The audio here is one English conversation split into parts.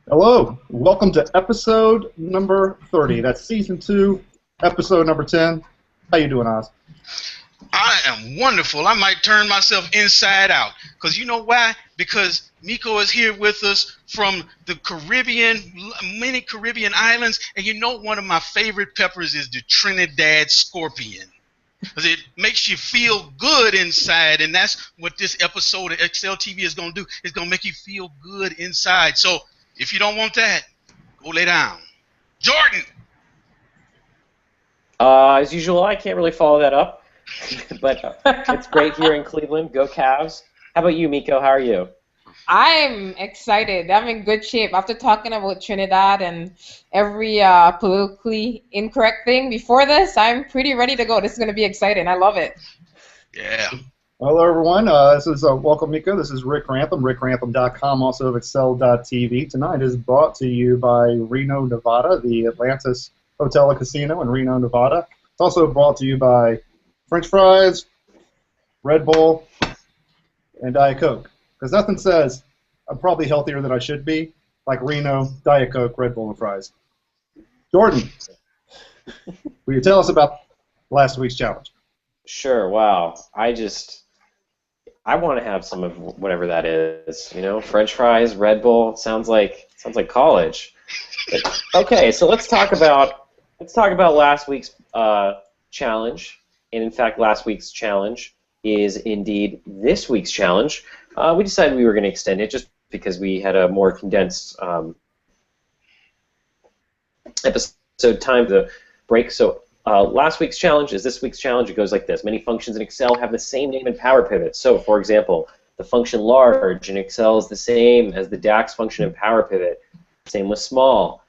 Hello, welcome to episode number 30. That's season 2, episode number 10. How you doing, Oz? I am wonderful. I might turn myself inside out. Because you know why? Because Mico is here with us from the Caribbean, many Caribbean islands. And you know one of my favorite peppers is the Trinidad scorpion. Because it makes you feel good inside. And that's what this episode of Excel TV is going to do. It's going to make you feel good inside. So if you don't want that, go lay down. Jordan! As usual, I can't really follow that up. But it's great here in Cleveland. Go Cavs. How about you, Mico? How are you? I'm excited. I'm in good shape. After talking about Trinidad and every politically incorrect thing before this, I'm pretty ready to go. This is going to be exciting. I love it. Yeah. Hello, everyone. This is welcome, Mico. This is Rick Grantham, rickgrantham.com, also of Excel.tv. Tonight is brought to you by Reno, Nevada, the Atlantis Hotel and Casino in Reno, Nevada. It's also brought to you by French fries, Red Bull, and Diet Coke. Because nothing says I'm probably healthier than I should be, like Reno, Diet Coke, Red Bull, and fries. Jordan, will you tell us about last week's challenge? Sure. Wow. I want to have some of whatever that is. You know, French fries, Red Bull. Sounds like college. But, okay, so let's talk about last week's challenge. And in fact, last week's challenge is indeed this week's challenge. We decided we were going to extend it just because we had a more condensed episode time to break. So last week's challenge is this week's challenge. It goes like this. Many functions in Excel have the same name in Power Pivot. So, for example, the function large in Excel is the same as the DAX function in Power Pivot. Same with small.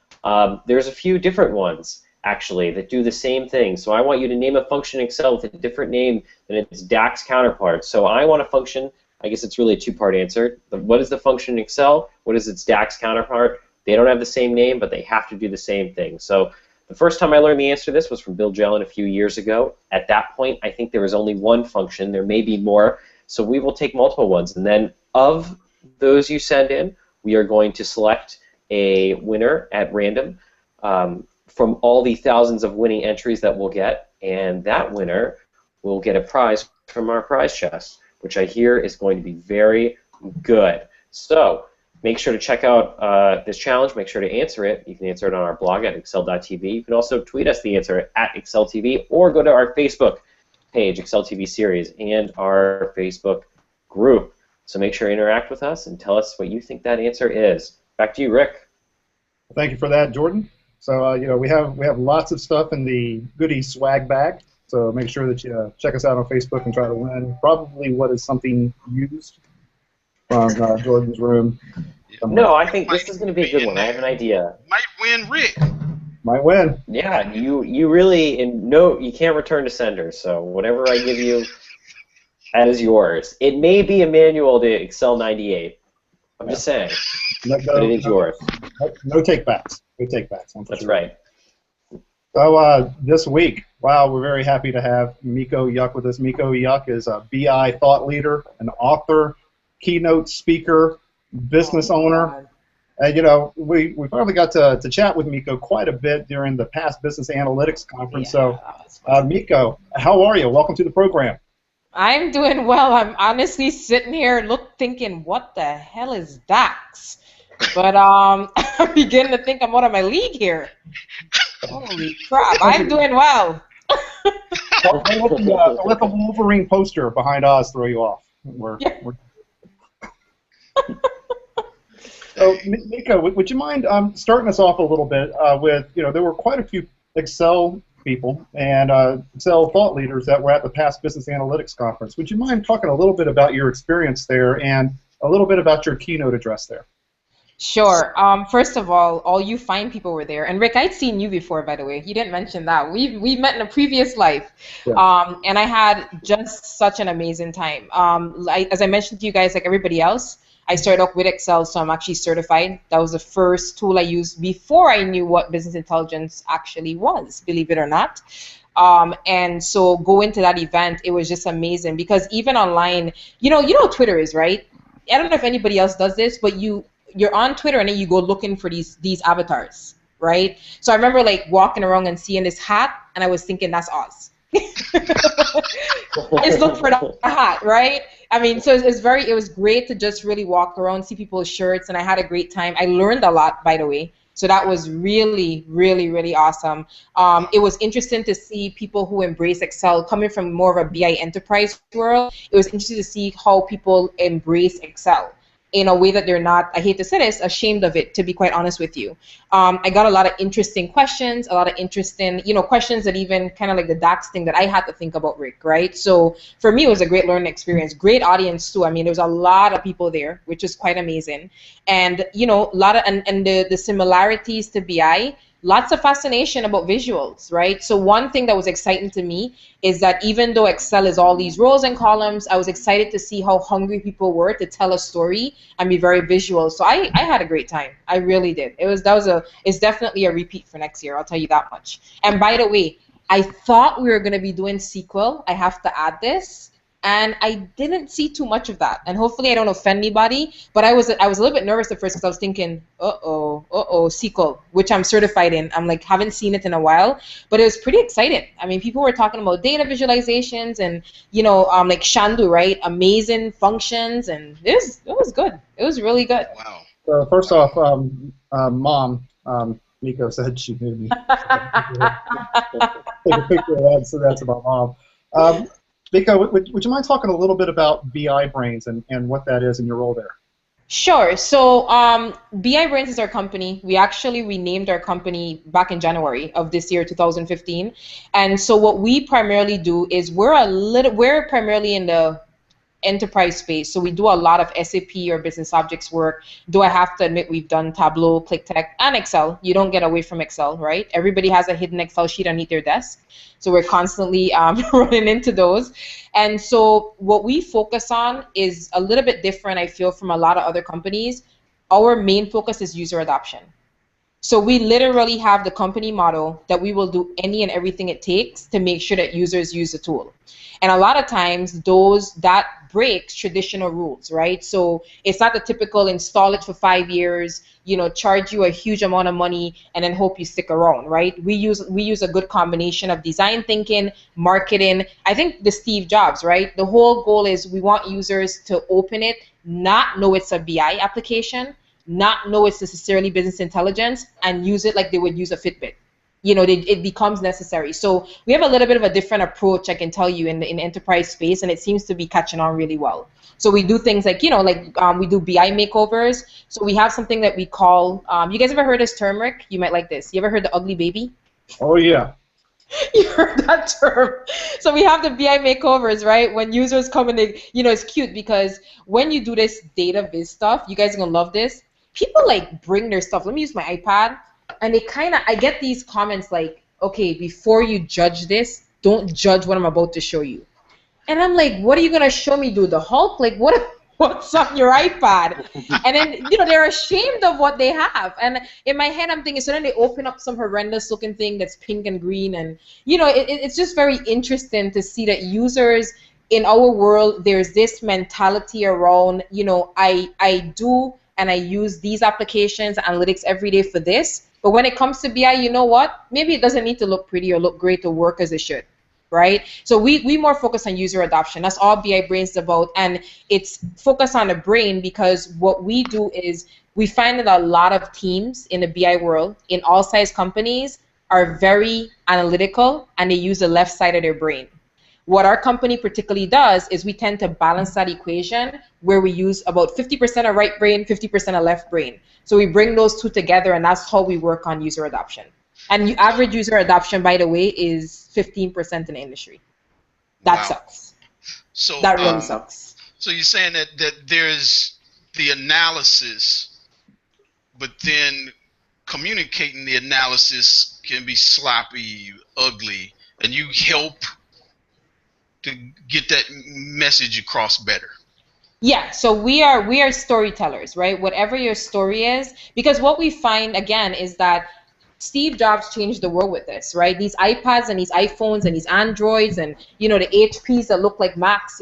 There's a few different ones, actually, that do the same thing. So I want you to name a function in Excel with a different name than its DAX counterpart. So I want a function. I guess it's really a two-part answer. What is the function in Excel? What is its DAX counterpart? They don't have the same name, but they have to do the same thing. So the first time I learned the answer to this was from Bill Jelen a few years ago. At that point, I think there was only one function. There may be more. So we will take multiple ones. And then of those you send in, we are going to select a winner at random from all the thousands of winning entries that we'll get. And that winner will get a prize from our prize chest, which I hear is going to be very good. So make sure to check out this challenge. Make sure to answer it. You can answer it on our blog at excel.tv. You can also tweet us the answer at exceltv or go to our Facebook page, Excel TV Series, and our Facebook group. So make sure to interact with us and tell us what you think that answer is. Back to you, Rick. Thank you for that, Jordan. So we have lots of stuff in the goodie swag bag. So make sure that you check us out on Facebook and try to win probably what is something used from Jordan's room. No, I think this is going to be a good one. I have an idea. Might win Rick. Might win. Yeah, you really you can't return to sender. So whatever I give you, that is yours. It may be a manual to Excel 98. I'm just saying, but it is yours. No take-backs. No take-backs. That's right. So this week, wow, we're very happy to have Mico Yuk with us. Mico Yuk is a BI thought leader, an author, keynote speaker, business owner. We probably got to chat with Mico quite a bit during the past Business Analytics Conference. So, Mico, how are you? Welcome to the program. I'm doing well. I'm honestly sitting here thinking, what the hell is DAX? But I'm beginning to think I'm out of my league here. Holy crap, I'm doing well. Let the Wolverine poster behind Oz throw you off. So, Mico, would you mind starting us off a little bit with, there were quite a few Excel people and Excel thought leaders that were at the past Business Analytics Conference. Would you mind talking a little bit about your experience there and a little bit about your keynote address there? Sure. First of all you fine people were there. And Rick, I'd seen you before, by the way. You didn't mention that. We met in a previous life. Yeah. And I had just such an amazing time. As I mentioned to you guys, like everybody else, I started off with Excel, so I'm actually certified. That was the first tool I used before I knew what business intelligence actually was, believe it or not. And so going to that event, it was just amazing because even online, you know Twitter is, right? I don't know if anybody else does this, but you you're on Twitter and then you go looking for these avatars, right? So I remember like walking around and seeing this hat, and I was thinking that's Oz. I just looked for the hat, right? I mean, so it was great to just really walk around, see people's shirts, and I had a great time. I learned a lot, by the way. So that was really, really, really awesome. It was interesting to see people who embrace Excel coming from more of a BI enterprise world. It was interesting to see how people embrace Excel in a way that they're not, I hate to say this, ashamed of it, to be quite honest with you. I got a lot of interesting questions, a lot of interesting, questions that even kind of like the DAX thing that I had to think about, Rick, right? So for me, it was a great learning experience, great audience too. I mean, there was a lot of people there, which is quite amazing. And, a lot of, and the similarities to BI, lots of fascination about visuals, right? So one thing that was exciting to me is that even though Excel is all these rows and columns, I was excited to see how hungry people were to tell a story and be very visual. So I had a great time. I really did. It's definitely a repeat for next year. I'll tell you that much. And by the way, I thought we were going to be doing SQL. I have to add this. And I didn't see too much of that. And hopefully I don't offend anybody, but I was a little bit nervous at first because I was thinking, SQL, which I'm certified in. I'm like, haven't seen it in a while, but it was pretty exciting. I mean, people were talking about data visualizations and, like Shandu, right? Amazing functions, and it was good. It was really good. Wow. So first off, Mom, Mico said she knew me. Take a picture of that, so that's about Mom. Mico, would you mind talking a little bit about BI Brains and what that is and your role there? Sure. So BI Brains is our company. We actually renamed our company back in January of this year, 2015. And so what we primarily do is we're primarily in the enterprise space. So we do a lot of SAP or business objects work. Though I have to admit we've done Tableau, ClickTech, and Excel. You don't get away from Excel, right? Everybody has a hidden Excel sheet underneath their desk. So we're constantly running into those. And so what we focus on is a little bit different, I feel, from a lot of other companies. Our main focus is user adoption. So we literally have the company model that we will do any and everything it takes to make sure that users use the tool. And a lot of times that breaks traditional rules, right? So it's not the typical install it for 5 years, charge you a huge amount of money and then hope you stick around, right? We use a good combination of design thinking, marketing. I think the Steve Jobs, right? The whole goal is we want users to open it, not know it's a BI application, not know it's necessarily business intelligence, and use it like they would use a Fitbit. It becomes necessary. So we have a little bit of a different approach, I can tell you, in the enterprise space, and it seems to be catching on really well. So we do things like, we do BI makeovers. So we have something that we call, you guys ever heard this term, Rick? You might like this. You ever heard the ugly baby? Oh, yeah. You heard that term. So we have the BI makeovers, right? When users come in, it's cute because when you do this data viz stuff, you guys are going to love this. People bring their stuff. Let me use my iPad. And I get these comments like, okay, before you judge this, don't judge what I'm about to show you. And I'm like, what are you going to show me, dude? The Hulk? Like, what's on your iPad? And then, they're ashamed of what they have. And in my head, I'm thinking, so then they open up some horrendous looking thing that's pink and green. And, it's just very interesting to see that users in our world, there's this mentality around, I do and I use these applications, analytics every day for this. But when it comes to BI, you know what? Maybe it doesn't need to look pretty or look great or work as it should, right? So we more focus on user adoption. That's all BI Brains is about. And it's focused on the brain because what we do is we find that a lot of teams in the BI world, in all size companies, are very analytical and they use the left side of their brain. What our company particularly does is we tend to balance that equation where we use about 50% of right brain, 50% of left brain. So we bring those two together, and that's how we work on user adoption. And average user adoption, by the way, is 15% in the industry. That sucks. So that really sucks. So you're saying that there's the analysis, but then communicating the analysis can be sloppy, ugly, and you help to get that message across better. Yeah, so we are storytellers, right? Whatever your story is, because what we find again is that Steve Jobs changed the world with this, right? These iPads and these iPhones and these Androids and the HPs that look like Macs,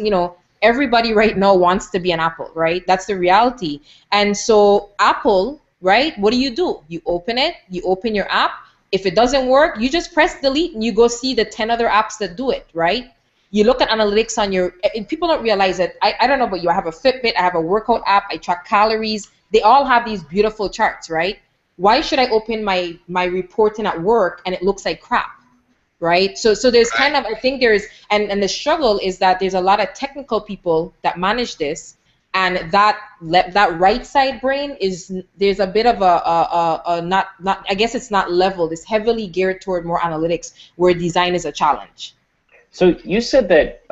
everybody right now wants to be an Apple, right? That's the reality. And so Apple, right, what do? You open it, you open your app. If it doesn't work, you just press delete and you go see the 10 other apps that do it, right? You look at analytics on your, and people don't realize it. I don't know about you, I have a Fitbit, I have a workout app, I track calories. They all have these beautiful charts, right? Why should I open my reporting at work and it looks like crap, right? So there's kind of, I think there's, and the struggle is that there's a lot of technical people that manage this, and that right side brain is, there's a bit of a not I guess it's not leveled. It's heavily geared toward more analytics, where design is a challenge. So you said that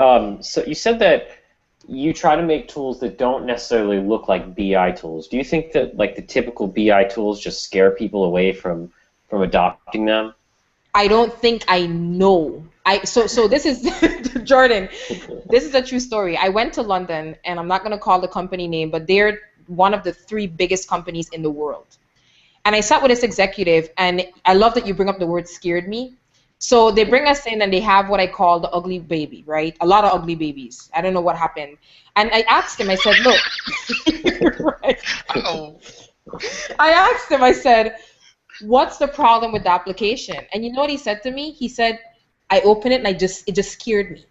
you try to make tools that don't necessarily look like BI tools. Do you think that like the typical BI tools just scare people away from adopting them? I don't think I know. So this is Jordan. This is a true story. I went to London, and I'm not going to call the company name, but they're one of the 3 biggest companies in the world. And I sat with this executive, and I love that you bring up the word scared me. So they bring us in, and they have what I call the ugly baby, right? A lot of ugly babies. I don't know what happened. And I asked him, I said, look, right. I asked him, I said, what's the problem with the application? And you know what he said to me? He said, I opened it and it just scared me.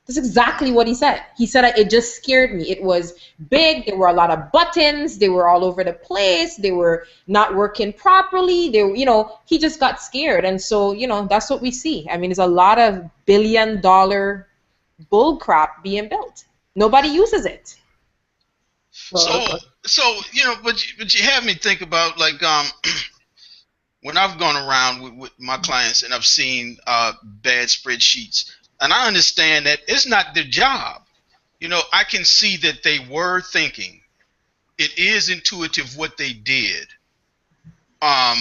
That's exactly what he said. He said, it just scared me. It was big. There were a lot of buttons. They were all over the place. They were not working properly. He just got scared. And so, that's what we see. I mean, there's a lot of billion-dollar bull crap being built. Nobody uses it. So but you have me think about, like, when I've gone around with my clients and I've seen bad spreadsheets, and I understand that it's not their job. I can see that they were thinking. It is intuitive what they did. But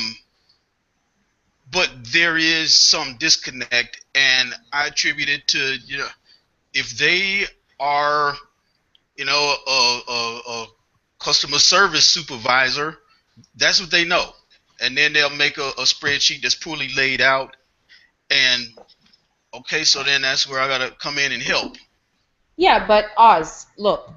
there is some disconnect, and I attribute it to, if they are, a customer service supervisor, that's what they know. And then they'll make a spreadsheet that's poorly laid out, and okay, so then that's where I gotta come in and help. Yeah, but Oz, look,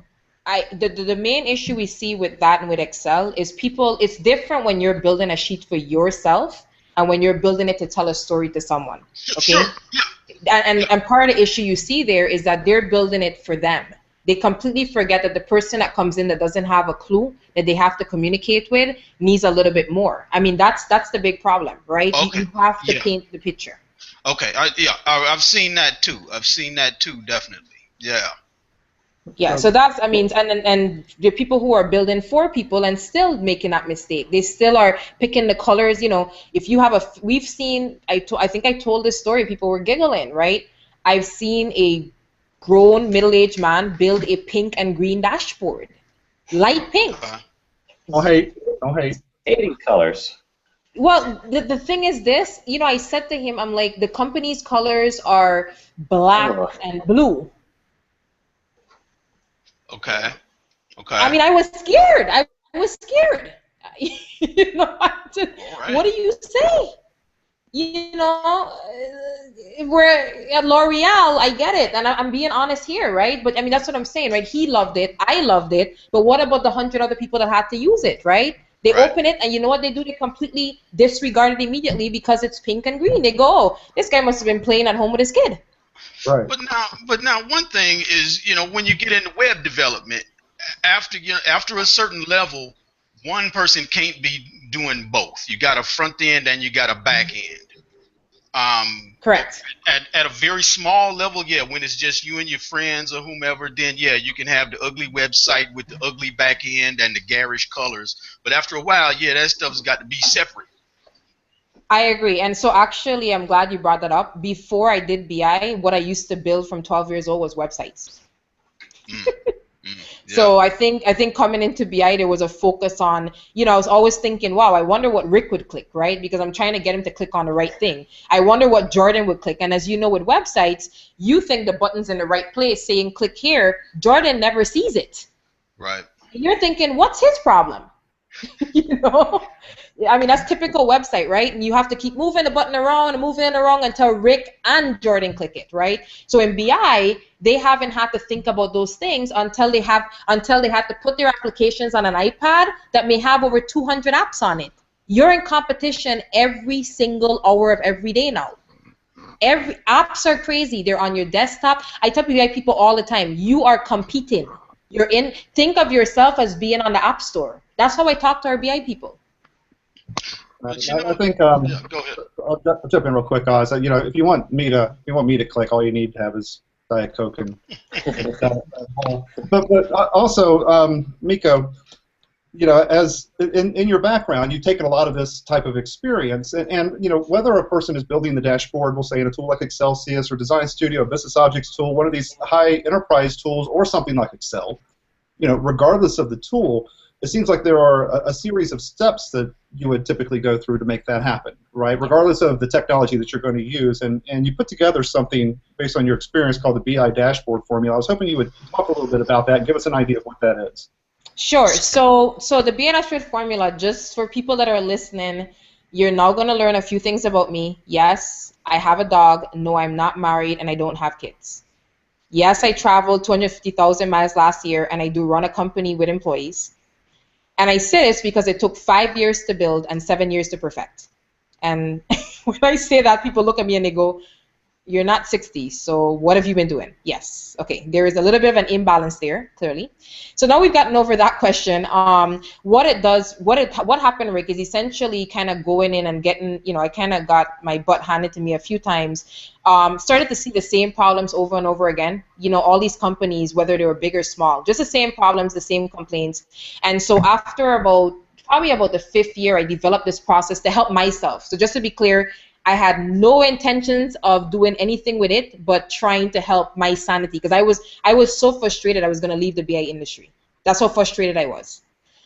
the main issue we see with that and with Excel is it's different when you're building a sheet for yourself and when you're building it to tell a story to someone. Okay? Sure. Yeah. And part of the issue you see there is that they're building it for them. They completely forget that the person that comes in that doesn't have a clue that they have to communicate with needs a little bit more. I mean, that's the big problem, right? Okay. You have to paint the picture. Okay. I've seen that too. Definitely. Yeah. Yeah. So that's, I mean, and the people who are building for people and still making that mistake. They still are picking the colors. If you have we've seen. I think I told this story. People were giggling, right? I've seen a grown middle-aged man build a pink and green dashboard, light pink. Don't hate. Hating colors. Well, the thing is this, I said to him, I'm like, the company's colors are black and blue. Okay. I mean, I was scared. What do you say? If we're at L'Oreal, I get it, and I'm being honest here, right? But I mean, that's what I'm saying, right? He loved it, I loved it, but what about the 100 other people that had to use it, right? They open it, and you know what they do? They completely disregard it immediately because it's pink and green. They go, oh, this guy must have been playing at home with his kid. Right. But now, one thing is, when you get into web development, after a certain level, one person can't be doing both. You got a front end and you got a back end. Correct. At a very small level, yeah, when it's just you and your friends or whomever, then yeah, you can have the ugly website with the ugly back end and the garish colors. But after a while, yeah, that stuff's got to be separate. I agree. And so actually, I'm glad you brought that up. Before I did BI, what I used to build from 12 years old was websites. Yeah. So I think coming into BI, there was a focus on, I was always thinking, wow, I wonder what Rick would click, right? Because I'm trying to get him to click on the right thing. I wonder what Jordan would click. And as you know, with websites, you think the button's in the right place, saying click here. Jordan never sees it. Right. And you're thinking, what's his problem? I mean, that's typical website, right? And you have to keep moving the button around and moving it around until Rick and Jordan click it, right? So in BI, they haven't had to think about those things until they had to put their applications on an iPad that may have over 200 apps on it. You're in competition every single hour of every day now. Every apps are crazy. They're on your desktop. I tell BI people all the time, you are competing. Think of yourself as being on the App Store. That's how I talk to our BI people. I think go ahead. I'll jump in real quick, Oz. You know, if you want me to click, all you need to have is Diet Coke and. But also, Mico, you know, as in your background, you've taken a lot of this type of experience, and you know, whether a person is building the dashboard, we'll say in a tool like Excelsius or Design Studio, Business Objects tool, one of these high enterprise tools, or something like Excel, you know, regardless of the tool, it seems like there are a series of steps that you would typically go through to make that happen, right? Regardless of the technology that you're going to use, and you put together something based on your experience called the BI dashboard formula. I was hoping you would talk a little bit about that and give us an idea of what that is. Sure. So the BI dashboard formula, just for people that are listening, you're now going to learn a few things about me. Yes, I have a dog. No, I'm not married, and I don't have kids. Yes, I traveled 250,000 miles last year, and I do run a company with employees. And I say this because it took 5 years to build and 7 years to perfect. And when I say that, people look at me and they go, you're not 60, so what have you been doing? Yes. Okay, there is a little bit of an imbalance there, clearly. So now we've gotten over that question. What happened, Rick, is essentially kind of going in and getting, you know, I kind of got my butt handed to me a few times. Started to see the same problems over and over again. You know, all these companies, whether they were big or small, just the same problems, the same complaints. And so after probably about the 5th year, I developed this process to help myself. So just to be clear, I had no intentions of doing anything with it, but trying to help my sanity, because I was so frustrated I was going to leave the BI industry. That's how frustrated I was.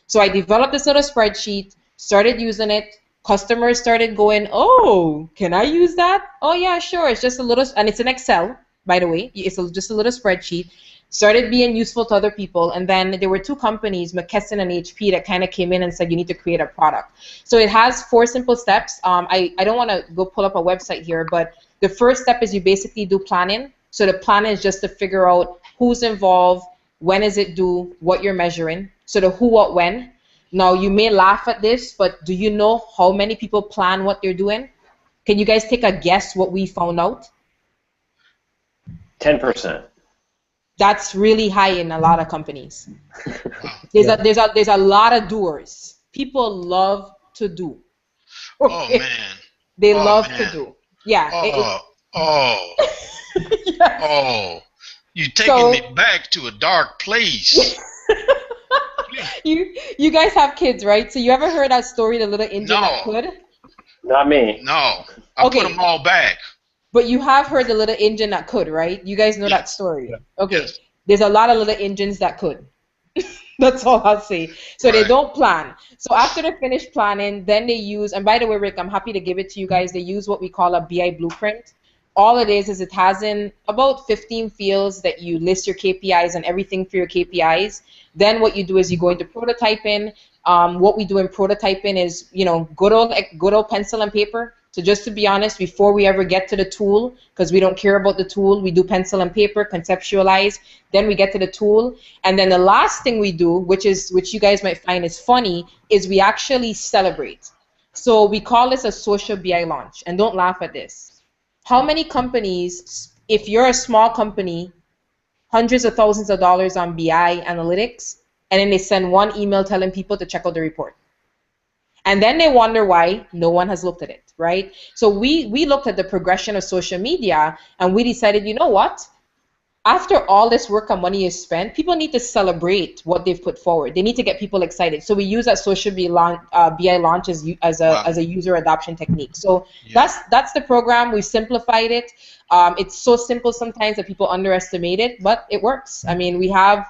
So I developed this little spreadsheet, started using it. Customers started going, oh, can I use that? Oh yeah, sure. It's just a little, and it's in Excel, by the way. It's just a little spreadsheet. Started being useful to other people, and then there were 2 companies, McKesson and HP, that kind of came in and said you need to create a product. So it has 4 simple steps. I don't want to go pull up a website here, but the first step is you basically do planning. So the plan is just to figure out who's involved, when is it due, what you're measuring. So the who, what, when. Now you may laugh at this, but do you know how many people plan what they're doing? Can you guys take a guess what we found out? 10%. That's really high in a lot of companies. There's a lot of doers. People love to do. Okay. Oh man. They love to do. Yeah. Yes. Oh. You're taking me back to a dark place. You guys have kids, right? So you ever heard that story, the little engine that could? Not me. No. I put them all back. But you have heard the little engine that could, right? You guys know that story. Yeah. Okay. Yes. There's a lot of little engines that could. That's all I'll say. So They don't plan. So after they finish planning, then they use, and by the way, Rick, I'm happy to give it to you guys, they use what we call a BI blueprint. All it is it has in about 15 fields that you list your KPIs and everything for your KPIs. Then what you do is you go into prototyping. What we do in prototyping is, you know, good old pencil and paper. So just to be honest, before we ever get to the tool, because we don't care about the tool, we do pencil and paper, conceptualize, then we get to the tool. And then the last thing we do, which you guys might find is funny, is we actually celebrate. So we call this a social BI launch. And don't laugh at this. How many companies, if you're a small company, hundreds of thousands of dollars on BI analytics, and then they send one email telling people to check out the report? And then they wonder why no one has looked at it, right? So we looked at the progression of social media, and we decided, you know what? After all this work and money is spent, people need to celebrate what they've put forward. They need to get people excited. So we use that social BI launch as a user adoption technique. So that's the program. We simplified it. It's so simple sometimes that people underestimate it, but it works. I mean, we have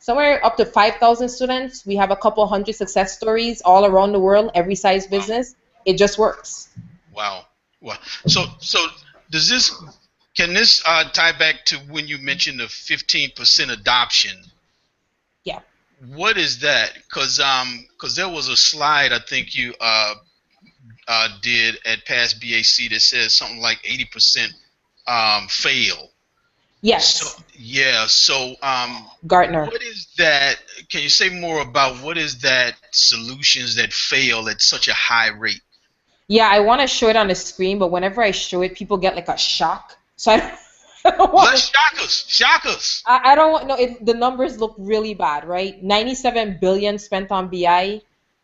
somewhere up to 5,000 students. We have a couple hundred success stories all around the world, every size business. It just works. Wow. So can this tie back to when you mentioned the 15% adoption? Yeah. what is that? Cause there was a slide I think you did at past BAC that says something like 80% fail. So Yes, yeah, so Gartner. what is that? Can you say more about what is that solutions that fail at such a high rate? Yeah, I want to show it on the screen, but whenever I show it, people get like a shock. So I don't, I don't Let's want to. shock us, shock us. I don't want. No, the numbers look really bad, right? 97 billion spent on BI.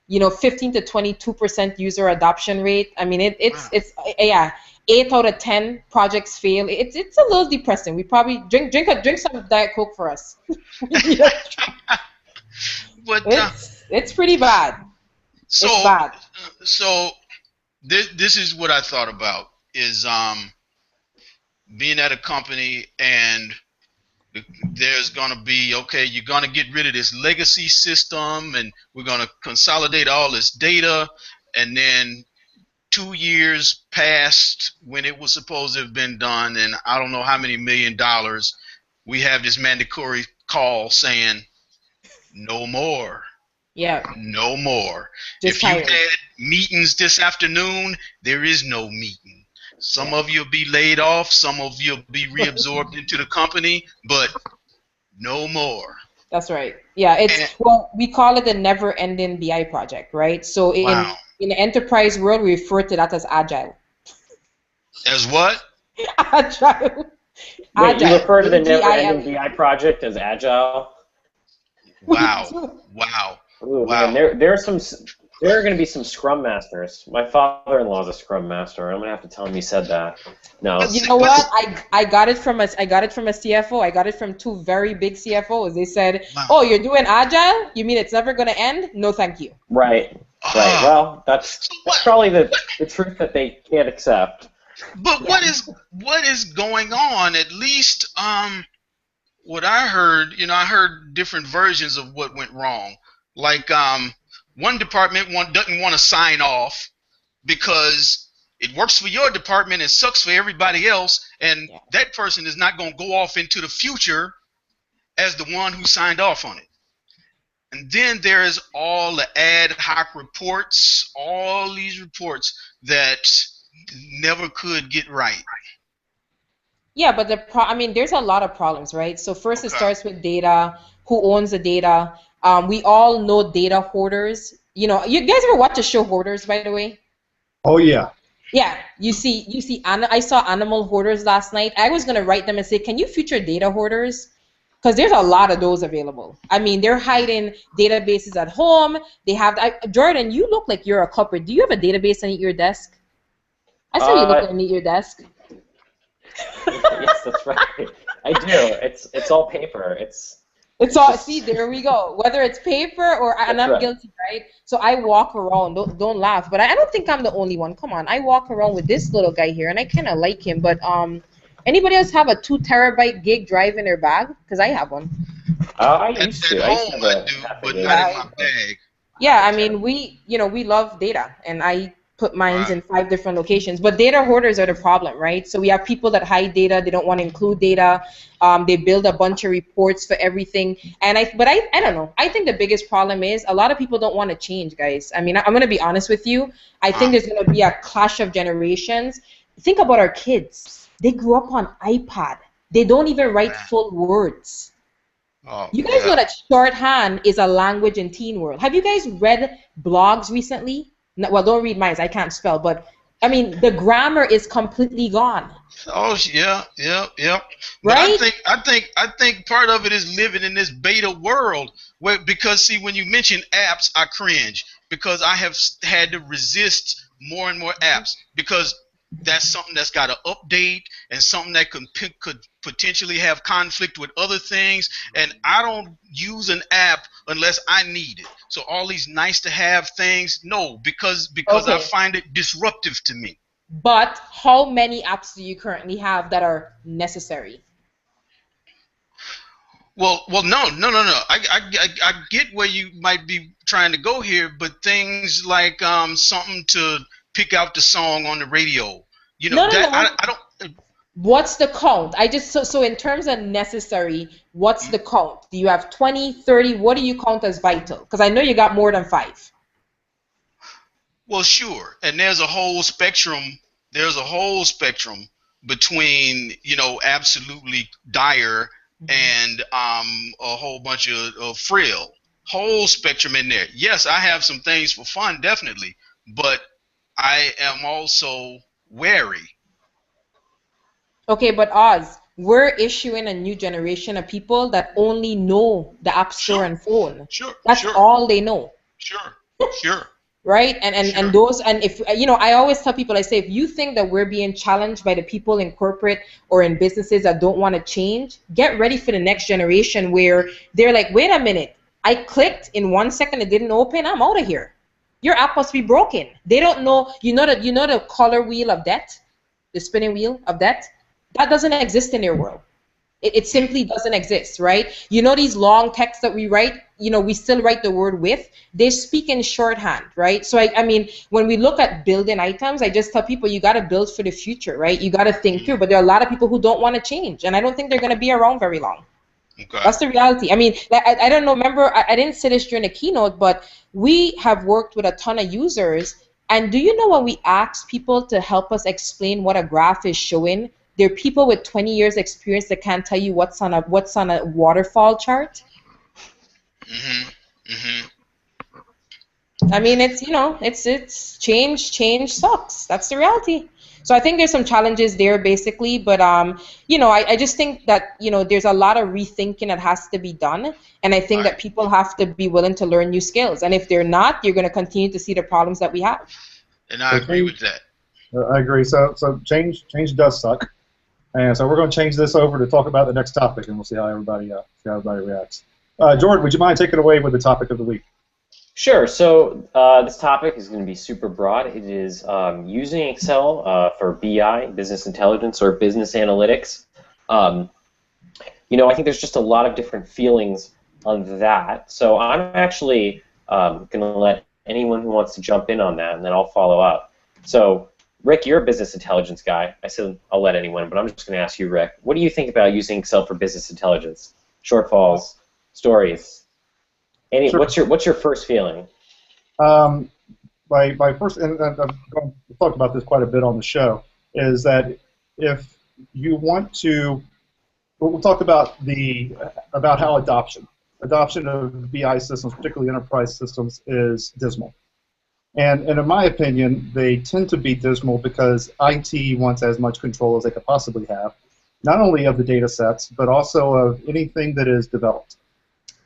15 to 22% user adoption rate. I mean, Wow. it's yeah. 8 out of 10 projects fail. It's a little depressing. We probably drink some Diet Coke for us. We need a- But it's pretty bad. It's so bad. so this is what I thought about is being at a company and there's going to be, okay, you're going to get rid of this legacy system and we're going to consolidate all this data, and then 2 years passed when it was supposed to have been done, and I don't know how many $1 million we have this mandatory call saying no more, Yeah, no more. just If you tired. had meetings this afternoon, there is no meeting. Some Yeah, of you will be laid off, some of you will be reabsorbed into the company, but no more. that's right. Yeah, And well, we call it the never-ending BI project, right? So wow. in the enterprise world, we refer to that as agile. As what? Agile. Wait, you Agile. refer to the never-ending Agile. BI project as Agile? We Wow. do. Wow. Ooh, man, Wow. there are going to be some Scrum Masters. My father-in-law is a Scrum Master. I'm going to have to tell him you said that. But No. You see, know but what? I got it from a CFO. I got it from two very big CFOs. They said, wow. "Oh, you're doing agile? You mean it's never going to end? No, thank you." Right. Right. Ah. Well, that's So that's probably the truth that they can't accept. but Yeah. what is going on? At least what I heard, I heard different versions of what went wrong. Like one department doesn't want to sign off because it works for your department and sucks for everybody else, and Yeah. that person is not going to go off into the future as the one who signed off on it. And then there is all the ad hoc reports, all these reports that never could get right. Yeah, but I mean, there's a lot of problems, right? So first it Okay. starts with data, who owns the data. We all know data hoarders. You guys ever watch the show Hoarders, by the way? Oh yeah. Yeah, I saw animal hoarders last night. I was gonna write them and say, can you feature data hoarders? Because there's a lot of those available. I mean, they're hiding databases at home. Jordan, you look like you're a culprit. Do you have a database underneath your desk? I saw you look Uh, underneath your desk. yes, that's right. I do. It's all paper. It's It's all, see, just there we go. Whether it's paper and that's I'm right. guilty, right? So I walk around, don't laugh, but I don't think I'm the only one. Come on, I walk around with this little guy here, and I kind of like him. But anybody else have a 2 terabyte gig drive in their bag? Because I have one. I At, used at to. I used to home have I a do, half a but gig. not in Yeah, my bag. yeah. Half a I terabyte. mean, we love data, and I put mines Wow. in 5 different locations. But data hoarders are the problem, right? So we have people that hide data. They don't want to include data. They build a bunch of reports for everything. But I don't know. I think the biggest problem is a lot of people don't want to change, guys. I mean, I'm gonna be honest with you. I think Wow. there's gonna be a clash of generations. Think about our kids. They grew up on iPad. They don't even write Man. full words. Oh You guys know yeah. that shorthand is a language in teen world. Have you guys read blogs recently? No, well, don't read mine. I can't spell, but I mean, the grammar is completely gone, Oh yeah, yeah, yeah. But I right? think I think I think part of it is living in this beta world where, because see, when you mention apps, I cringe because I have had to resist more and more apps because that's something that's got to update and something that could potentially have conflict with other things, and I don't use an app unless I need it. So all these nice to have things, no, because I Okay. find it disruptive to me. But how many apps do you currently have that are necessary? Well, no, no, no, no. I get where you might be trying to go here, but things like something to pick out the song on the radio, No, no, that no. I don't. What's the count? So in terms of necessary, what's the count? Do you have 20, 30? What do you count as vital? Because I know you got more than 5. Well, sure. And there's a whole spectrum. There's a whole spectrum between, absolutely dire and a whole bunch of frill. Whole spectrum in there. Yes, I have some things for fun, definitely, but I am also wary. Okay, but Oz, we're issuing a new generation of people that only know the App Store Sure, and phone. sure, That's sure, all they know. sure, sure, Right? And sure. those, and if I always tell people, I say, if you think that we're being challenged by the people in corporate or in businesses that don't want to change, get ready for the next generation where they're like, wait a minute, I clicked in 1 second, it didn't open, I'm out of here. Your app must be broken. They don't know, the color wheel of death, the spinning wheel of death, that doesn't exist in their world. It simply doesn't exist, right? These long texts that we write, we still write the word with. They speak in shorthand, right? So, I mean, when we look at building items, I just tell people you got to build for the future, right? You got to think through. But there are a lot of people who don't want to change, and I don't think they're going to be around very long. Okay. That's the reality. I mean, I don't know, remember, I didn't say this during the keynote, but we have worked with a ton of users. And do you know when we ask people to help us explain what a graph is showing, there are people with 20 years experience that can't tell you what's on a waterfall chart? I mean, it's change sucks. That's the reality. So I think there's some challenges there basically, but I just think that there's a lot of rethinking that has to be done, and I think that people have to be willing to learn new skills. And if they're not, you're going to continue to see the problems that we have. And I agree with that. I agree. So change does suck, and so we're going to change this over to talk about the next topic, and we'll see how everybody reacts. Jordan, would you mind taking it away with the topic of the week? Sure. So this topic is going to be super broad. It is using Excel for BI, business intelligence, or business analytics. I think there's just a lot of different feelings on that. So I'm actually going to let anyone who wants to jump in on that, and then I'll follow up. So, Rick, you're a business intelligence guy. I said I'll let anyone, but I'm just going to ask you, Rick. What do you think about using Excel for business intelligence? Shortfalls, stories. Sure. What's your first feeling? My first, and we've talked about this quite a bit on the show, is that if you want to, we'll talk about how adoption of BI systems, particularly enterprise systems, is dismal. And in my opinion, they tend to be dismal because IT wants as much control as they could possibly have, not only of the data sets, but also of anything that is developed.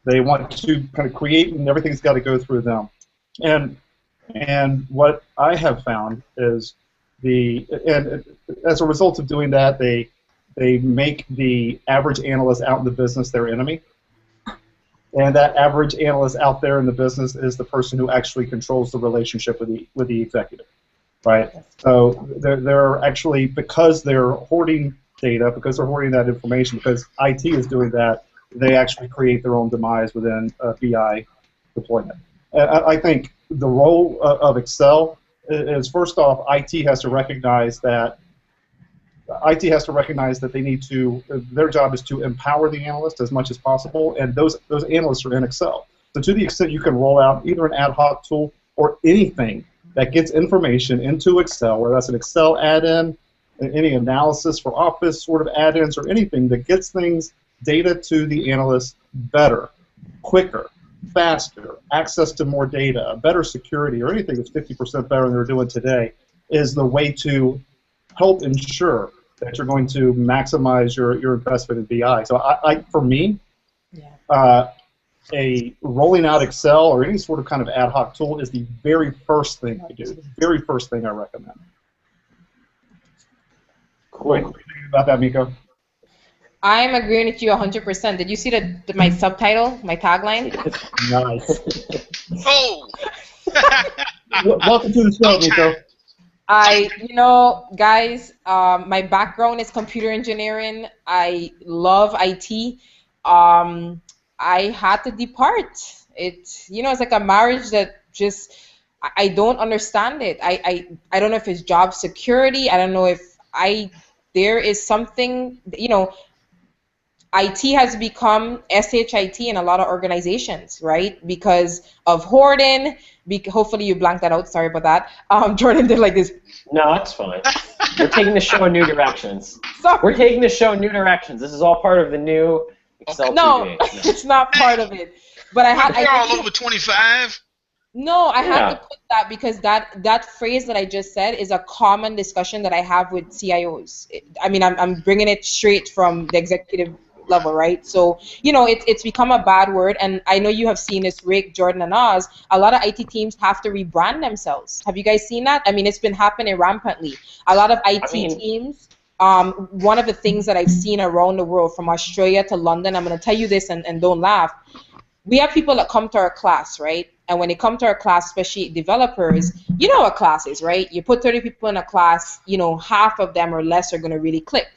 They want to kind of create, and everything's got to go through them. And what I have found is and as a result of doing that, they make the average analyst out in the business their enemy. And that average analyst out there in the business is the person who actually controls the relationship with the executive, right? So they're actually, because they're hoarding data, because they're hoarding that information, because IT is doing that, they actually create their own demise within a BI deployment. I think the role of Excel is, first off, IT has to recognize that they need to, their job is to empower the analyst as much as possible, and those analysts are in Excel. So to the extent you can roll out either an ad hoc tool or anything that gets information into Excel, whether that's an Excel add-in, any analysis for Office sort of add-ins, or anything that gets data to the analyst better, quicker, faster, access to more data, better security, or anything that's 50% better than they're doing today, is the way to help ensure that you're going to maximize your investment in BI. So for me, a rolling out Excel or any sort of kind of ad hoc tool is the very first thing I do, the very first thing I recommend. Cool. What do you think about that, Mico? I'm agreeing with you 100%. Did you see my subtitle, my tagline? Nice. Oh! Welcome to the show, Mico. Guys, my background is computer engineering. I love IT. I had to depart. It's like a marriage that just, I don't understand it. I don't know if it's job security. I don't know if There is something, IT has become SHIT in a lot of organizations, right? Because of hoarding. Hopefully you blanked that out. Sorry about that. Jordan did like this. No, that's fine. We're taking the show in new directions. Sorry. We're taking the show in new directions. This is all part of the new Excel No, TV. it's not part of it. But We're all over 25. No, I had Yeah. to put that because that phrase that I just said is a common discussion that I have with CIOs. I mean, I'm bringing it straight from the executive level, right? So, it's become a bad word, and I know you have seen this, Rick, Jordan, and Oz. A lot of IT teams have to rebrand themselves. Have you guys seen that? I mean, it's been happening rampantly. A lot of IT teams. One of the things that I've seen around the world, from Australia to London, I'm going to tell you this, and don't laugh. We have people that come to our class, right? And when they come to our class, especially developers, you know what class is, right? You put 30 people in a class, half of them or less are going to really click.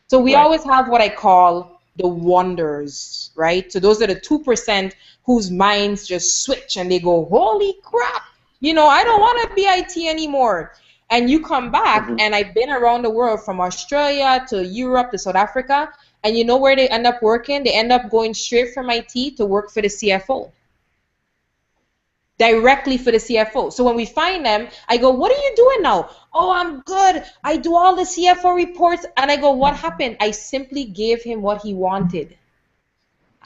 So we always have what I call the wonders, right? So those are the 2% whose minds just switch and they go, holy crap, I don't want to be IT anymore. And you come back, and I've been around the world from Australia to Europe to South Africa, and you know where they end up working? They end up going straight from IT to work for the CFO. Directly for the CFO. So when we find them, I go, what are you doing now? Oh, I'm good. I do all the CFO reports. And I go, what happened? I simply gave him what he wanted.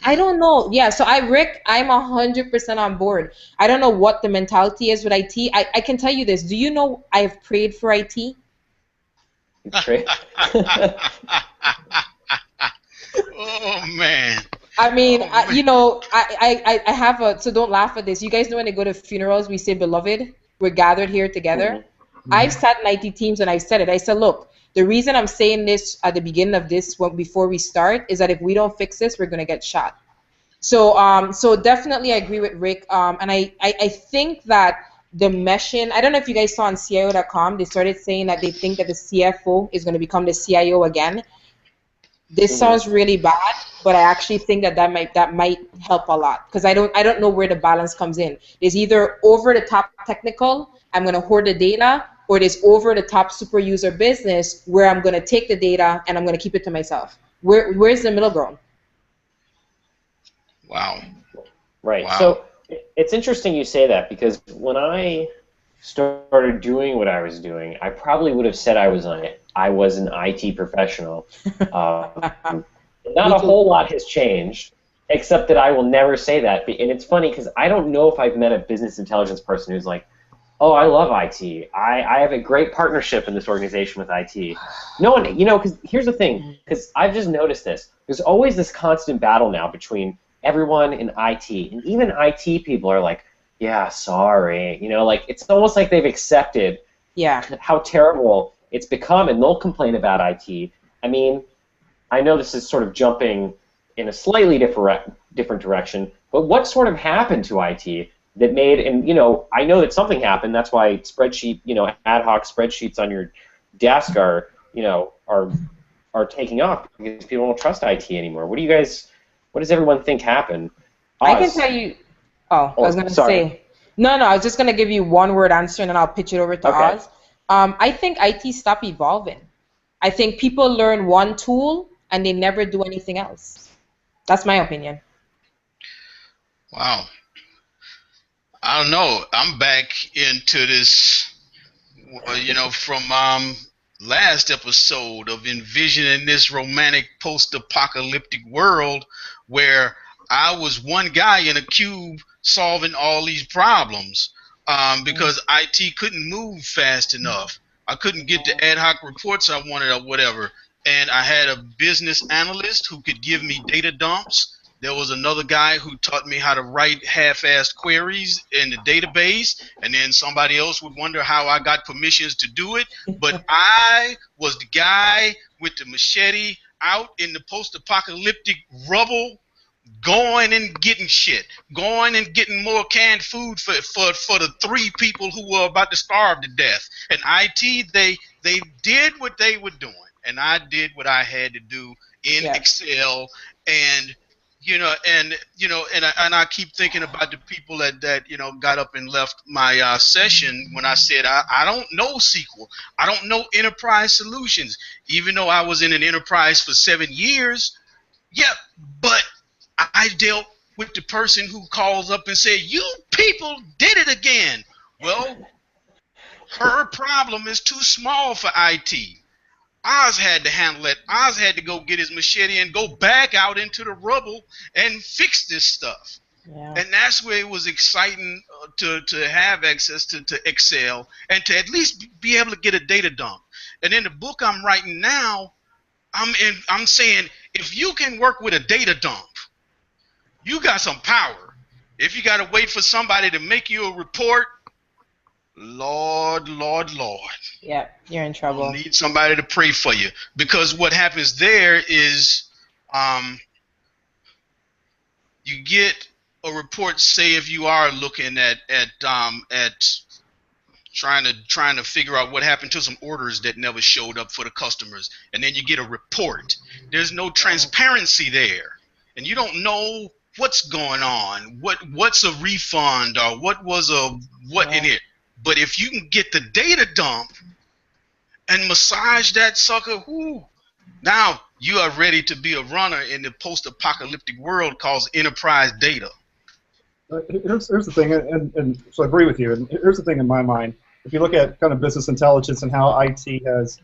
I don't know. Yeah, so Rick, I'm 100% on board. I don't know what the mentality is with IT. I can tell you this. Do you know I've prayed for IT? You prayed? Oh man. I mean, I have so don't laugh at this. You guys know when they go to funerals, we say, beloved, we're gathered here together. I've sat in IT teams and I said it. I said, look, the reason I'm saying this at the beginning of this, before we start, is that if we don't fix this, we're going to get shot. So definitely I agree with Rick. And I think that the meshing, I don't know if you guys saw on CIO.com, they started saying that they think that the CFO is going to become the CIO again. This sounds really bad, but I actually think that might help a lot, because I don't know where the balance comes in. There's either over the top technical, I'm going to hoard the data, or there's over the top super user business where I'm going to take the data and I'm going to keep it to myself. Where's the middle ground? Wow. Right. Wow. So it's interesting you say that, because when I started doing what I was doing, I probably would have said I was an IT professional. Not a whole lot has changed, except that I will never say that. And it's funny because I don't know if I've met a business intelligence person who's like, oh, I love IT. I have a great partnership in this organization with IT. No one, because here's the thing, because I've just noticed this. There's always this constant battle now between everyone in IT, and even IT people are like, yeah, sorry. Like, it's almost like they've accepted how terrible it's become, and they'll complain about IT. I mean, I know this is sort of jumping in a slightly different direction, but what sort of happened to IT that made, and I know that something happened. That's why ad hoc spreadsheets on your desk are taking off, because people don't trust IT anymore. What does everyone think happened? I can tell you. I was going to say. No, I was just going to give you one word answer, and then I'll pitch it over to Oz. I think IT stopped evolving. I think people learn one tool and they never do anything else. That's my opinion. Wow. I don't know. I'm back into this, from last episode of envisioning this romantic post-apocalyptic world where I was one guy in a cube solving all these problems because IT couldn't move fast enough. I couldn't get the ad hoc reports I wanted or whatever. And I had a business analyst who could give me data dumps. There was another guy who taught me how to write half-assed queries in the database, and then somebody else would wonder how I got permissions to do it. But I was the guy with the machete out in the post-apocalyptic rubble, going and getting shit, going and getting more canned food for the 3 people who were about to starve to death. And IT, they did what they were doing, and I did what I had to do in Excel. And and I keep thinking about the people that got up and left my session when I said I don't know SQL, I don't know enterprise solutions, even though I was in an enterprise for 7 years. Yeah, but I dealt with the person who calls up and said, "You people did it again." Well, her problem is too small for IT. Oz had to handle it. Oz had to go get his machete and go back out into the rubble and fix this stuff. Yeah. And that's where it was exciting to have access to Excel and to at least be able to get a data dump. And in the book I'm writing now, I'm saying if you can work with a data dump, you got some power. If you got to wait for somebody to make you a report, Lord, Lord, Lord. Yeah, you're in trouble. You need somebody to pray for you, because what happens there is you get a report. Say if you are looking at trying to figure out what happened to some orders that never showed up for the customers, and then you get a report. There's no transparency there, and you don't know what's going on, what's a refund or what was in it. But if you can get the data dump and massage that sucker, whoo, now you are ready to be a runner in the post-apocalyptic world called enterprise data. Here's the thing, and so I agree with you. And here's the thing in my mind: if you look at kind of business intelligence and how IT has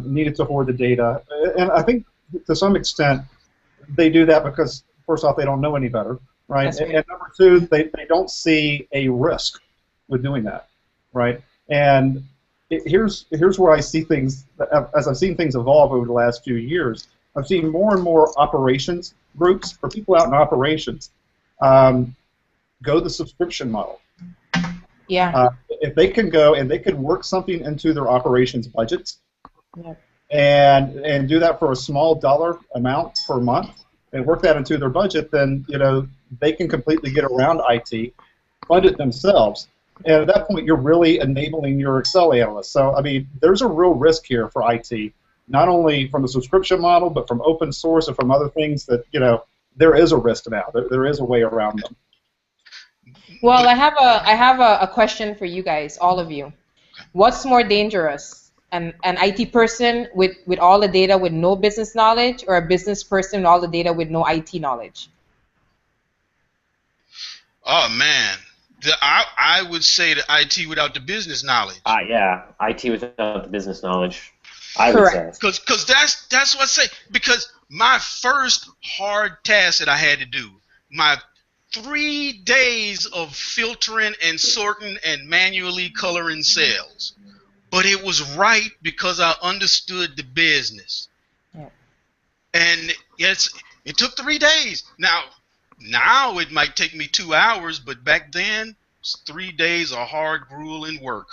needed to hoard the data, and I think to some extent they do that because, first off, they don't know any better, right? And number two, they don't see a risk with doing that, right? And here's where I see things, as I've seen things evolve over the last few years. I've seen more and more operations groups, or people out in operations, go the subscription model. Yeah. If they can go and they can work something into their operations budgets, Yeah. and do that for a small dollar amount per month, and work that into their budget, then they can completely get around IT, fund it themselves, and at that point you're really enabling your Excel analyst. So I mean, there's a real risk here for IT, not only from the subscription model, but from open source and from other things that there is a risk now. There is a way around them. Well, I have a question for you guys, all of you. What's more dangerous, an IT person with all the data with no business knowledge, or a business person with all the data with no IT knowledge? Oh man, I would say the IT without the business knowledge. Yeah, IT without the business knowledge. I would say. Because that's what I say. Because my first hard task that I had to do, my 3 days of filtering and sorting and manually coloring cells. But it was right because I understood the business. Yeah. And yes, it took 3 days. Now it might take me 2 hours, but back then, 3 days of hard, grueling work.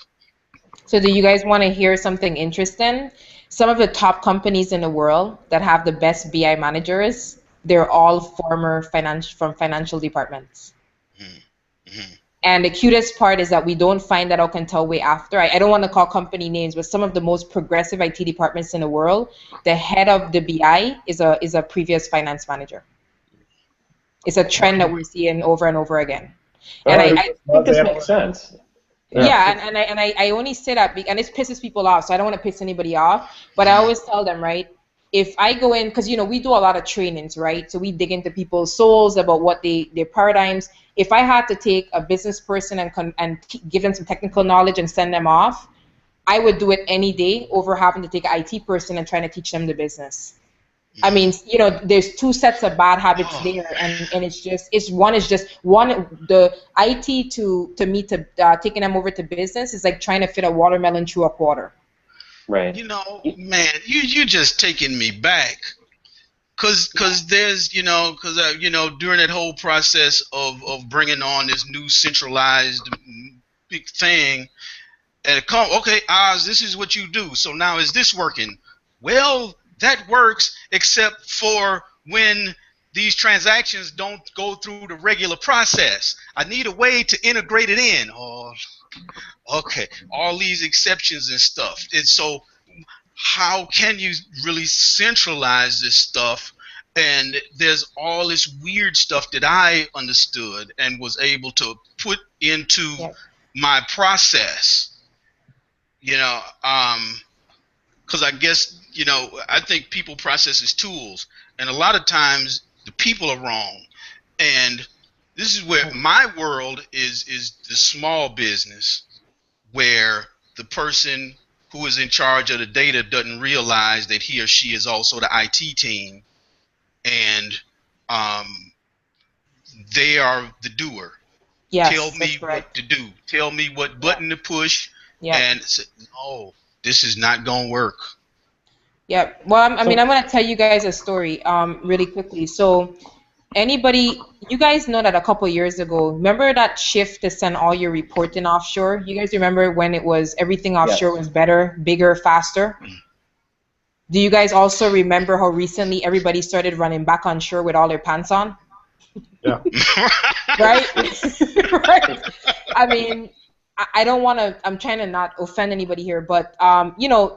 So do you guys want to hear something interesting? Some of the top companies in the world that have the best BI managers, they're all former financial departments. Mm-hmm. And the cutest part is that we don't find that out until way after. I don't want to call company names, but some of the most progressive IT departments in the world, the head of the BI is a previous finance manager. It's a trend that we're seeing over and over again. And I think this makes sense. Yeah, and I only say that, and it pisses people off, so I don't want to piss anybody off, but I always tell them, right, if I go in, because we do a lot of trainings, right, so we dig into people's souls about what their paradigms. If I had to take a business person and give them some technical knowledge and send them off, I would do it any day over having to take an IT person and trying to teach them the business. I mean, there's two sets of bad habits there, and the IT to taking them over to business is like trying to fit a watermelon through a quarter. Right. Man, you just taking me back, cause there's during that whole process of bringing on this new centralized big thing, and it come, okay, Oz, this is what you do. So now is this working? Well, that works, except for when these transactions don't go through the regular process. I need a way to integrate it in. Oh, okay, all these exceptions and stuff. And so how can you really centralize this stuff And there's all this weird stuff that I understood and was able to put into Yep. my process, you know, because I guess, I think people process as tools, and a lot of times the people are wrong. And this is where my world is the small business, where the person who is in charge of the data doesn't realize that he or she is also the IT team, and um, they are the doer. Tell Yes, that's me what correct. to do. Tell me what Yeah. button to push, Yeah. and say, no, this is not gonna work. Yeah. Well, I mean, So I'm gonna tell you guys a story, really quickly. So, anybody, you guys know that a couple years ago, remember that shift to send all your reporting offshore? You guys remember when it was everything offshore Yes. was better, bigger, faster? Do you guys also remember how recently everybody started running back on shore with all their pants on? yeah, Right? Right. I mean, I don't want to, I'm trying to not offend anybody here, but,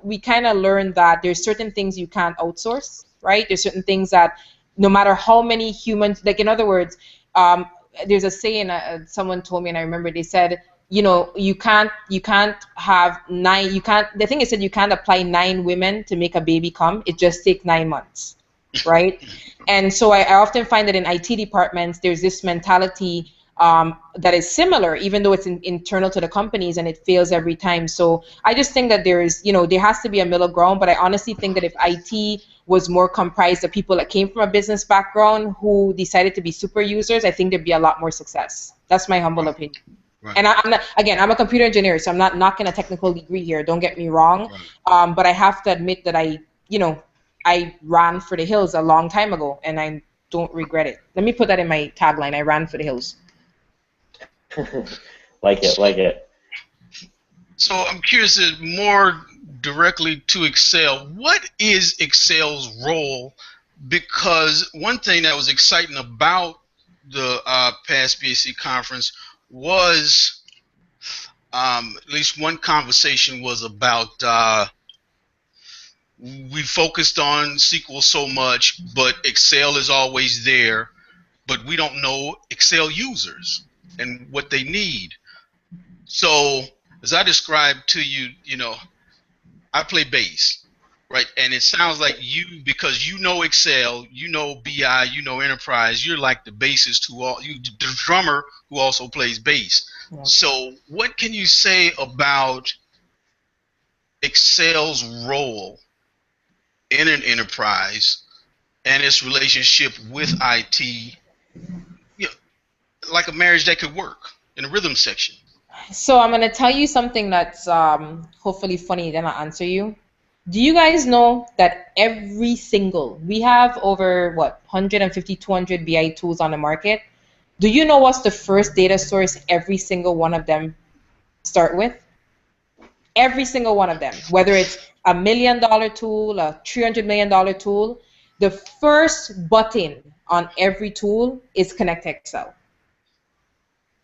we kind of learned that there's certain things you can't outsource, right? There's certain things that no matter how many humans, like in other words, um, there's a saying someone told me, and I remember they said, you can't have nine, you can't, the thing is that you can't apply 9 women to make a baby come. It just takes 9 months, right? And so I often find that in IT departments, there's this mentality that is similar, even though it's internal to the companies and it fails every time. So I just think that there has to be a middle ground. But I honestly think that if IT was more comprised of people that came from a business background who decided to be super users, I think there'd be a lot more success. That's my humble Right, opinion. right, And I'm not, again, I'm a computer engineer, so I'm not knocking a technical degree here. Don't get me wrong. right. But I have to admit that I ran for the hills a long time ago, and I don't regret it. Let me put that in my tagline. I ran for the hills. Like it, So, like it. so I'm curious, more directly to Excel. What is Excel's role? Because one thing that was exciting about the past BAC conference was, at least one conversation was about, we focused on SQL so much, but Excel is always there, but we don't know Excel users and what they need. So as I described to you, I play bass, right? And it sounds like you, because you know Excel, you know BI, you know Enterprise, you're like the bassist the drummer who also plays bass. Yeah. So what can you say about Excel's role in an enterprise and its relationship with IT, you know, like a marriage that could work in a rhythm section? So I'm gonna tell you something that's hopefully funny. Then I'll answer you. Do you guys know that we have over what 150, 200 BI tools on the market? Do you know what's the first data source every single one of them start with? Every single one of them, whether it's $1 million tool, a $300 million tool, the first button on every tool is Connect Excel.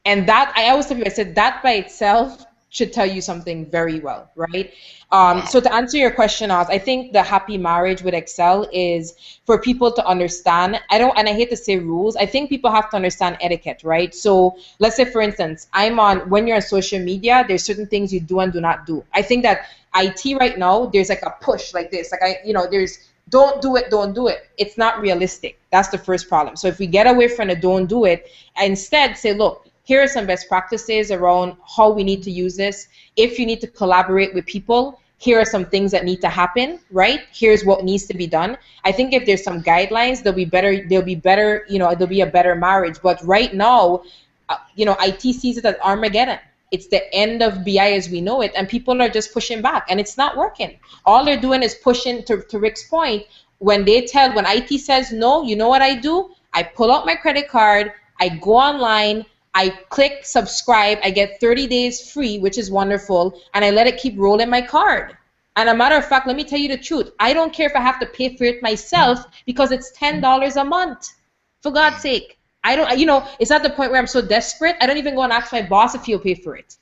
And that, I always tell people, I said that by itself should tell you something very well, right? Wow. So to answer your question, Oz, I think the happy marriage with Excel is for people to understand. And I hate to say rules. I think people have to understand etiquette, right? So let's say, for instance, when you're on social media, there's certain things you do and do not do. I think that IT right now, there's like a push like this, there's don't do it, don't do it. It's not realistic. That's the first problem. So if we get away from the don't do it, and instead say, look, here are some best practices around how we need to use this. If you need to collaborate with people, here are some things that need to happen, right? Here's what needs to be done. I think if there's some guidelines, there'll be better, there'll be a better marriage. But right now, IT sees it as Armageddon. It's the end of BI as we know it, and people are just pushing back, and it's not working. All they're doing is pushing, to Rick's point, when IT says no, you know what I do? I pull out my credit card, I go online, I click subscribe, I get 30 days free, which is wonderful, and I let it keep rolling my card. And a matter of fact, let me tell you the truth. I don't care if I have to pay for it myself because it's $10 a month. For God's sake. I don't, it's at the point where I'm so desperate, I don't even go and ask my boss if he'll pay for it.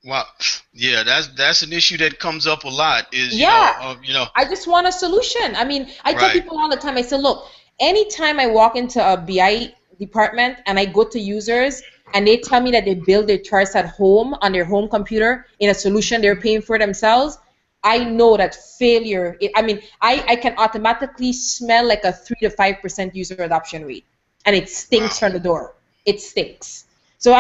Wow. Yeah, that's an issue that comes up a lot. Is Yeah. you know. I just want a solution. I mean, I tell Right. people all the time, I say, look, anytime I walk into a BI department and I go to users and they tell me that they build their charts at home on their home computer in a solution they're paying for themselves, I know that failure, I can automatically smell like a 3 to 5% user adoption rate. And it stinks from the door. It stinks. So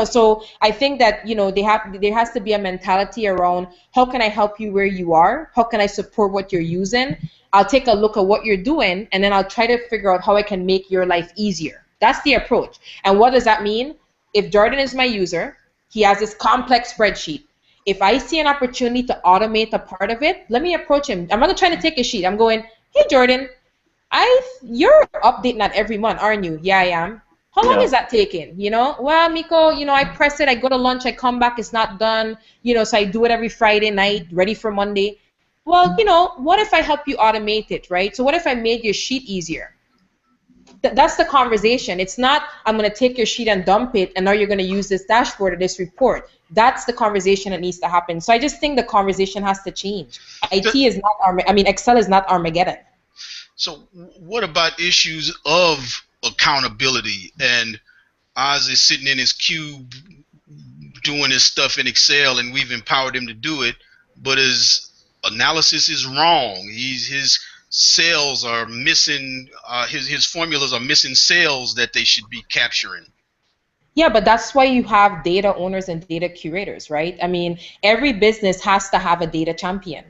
so I think that there has to be a mentality around how can I help you where you are? How can I support what you're using? I'll take a look at what you're doing, and then I'll try to figure out how I can make your life easier. That's the approach. And what does that mean? If Jordan is my user, he has this complex spreadsheet. If I see an opportunity to automate a part of it, let me approach him. I'm not trying to take a sheet. I'm going, hey Jordan, you're updating that every month, aren't you? Yeah, I am. How long is that taking? Well, Mico, I press it, I go to lunch, I come back, it's not done, so I do it every Friday night, ready for Monday. Well, what if I help you automate it, right? So what if I made your sheet easier? That's the conversation. It's not, I'm going to take your sheet and dump it, and now you're going to use this dashboard or this report. That's the conversation that needs to happen. So I just think the conversation has to change. Excel is not Armageddon. So what about issues of accountability? And Oz is sitting in his cube doing his stuff in Excel, and we've empowered him to do it, but his analysis is wrong. His cells are missing, his formulas are missing cells that they should be capturing. Yeah, but that's why you have data owners and data curators, right? Every business has to have a data champion.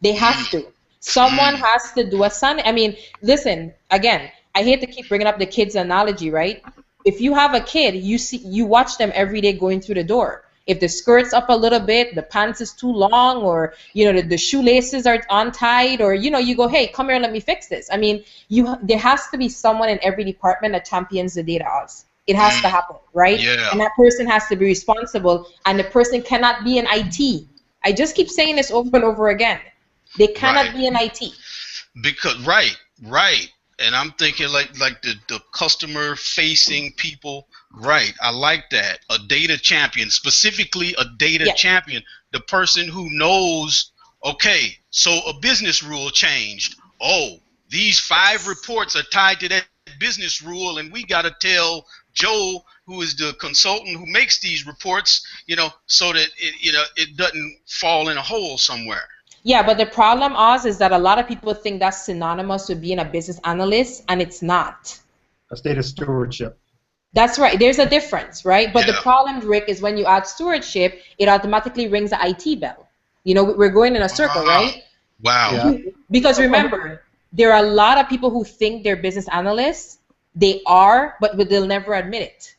They have to. Someone has to do listen, again, I hate to keep bringing up the kids analogy, right? If you have a kid, you watch them every day going through the door. If the skirt's up a little bit, the pants is too long, or the shoelaces are untied, or you go, hey, come here, let me fix this. There has to be someone in every department that champions the data. It has to happen, right? Yeah. And that person has to be responsible, and the person cannot be in IT. I just keep saying this over and over again. They cannot be in IT. Because right. And I'm thinking like the customer facing people, right? I like that. A data champion, specifically a data champion, the person who knows, okay, so a business rule changed. Oh, these 5 reports are tied to that business rule, and we got to tell Joe, who is the consultant who makes these reports, so that it doesn't fall in a hole somewhere. Yeah, but the problem, Oz, is that a lot of people think that's synonymous with being a business analyst, and it's not. That's data stewardship. That's right. There's a difference, right? But the problem, Rick, is when you add stewardship, it automatically rings the IT bell. We're going in a circle, right? Wow. Yeah. Because remember, there are a lot of people who think they're business analysts. They are, but they'll never admit it.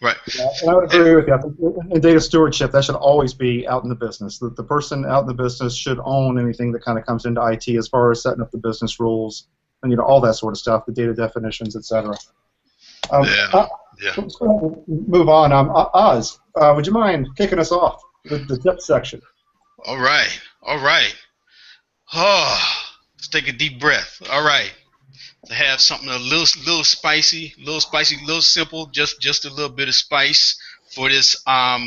Right. Yeah, and I would agree with you. In data stewardship, that should always be out in the business. The person out in the business should own anything that kind of comes into IT as far as setting up the business rules and all that sort of stuff, the data definitions, etc. Let's go move on. Oz, would you mind kicking us off with the tip section? All right. Oh, let's take a deep breath. All right. To have something a little spicy, little simple, just a little bit of spice for this hot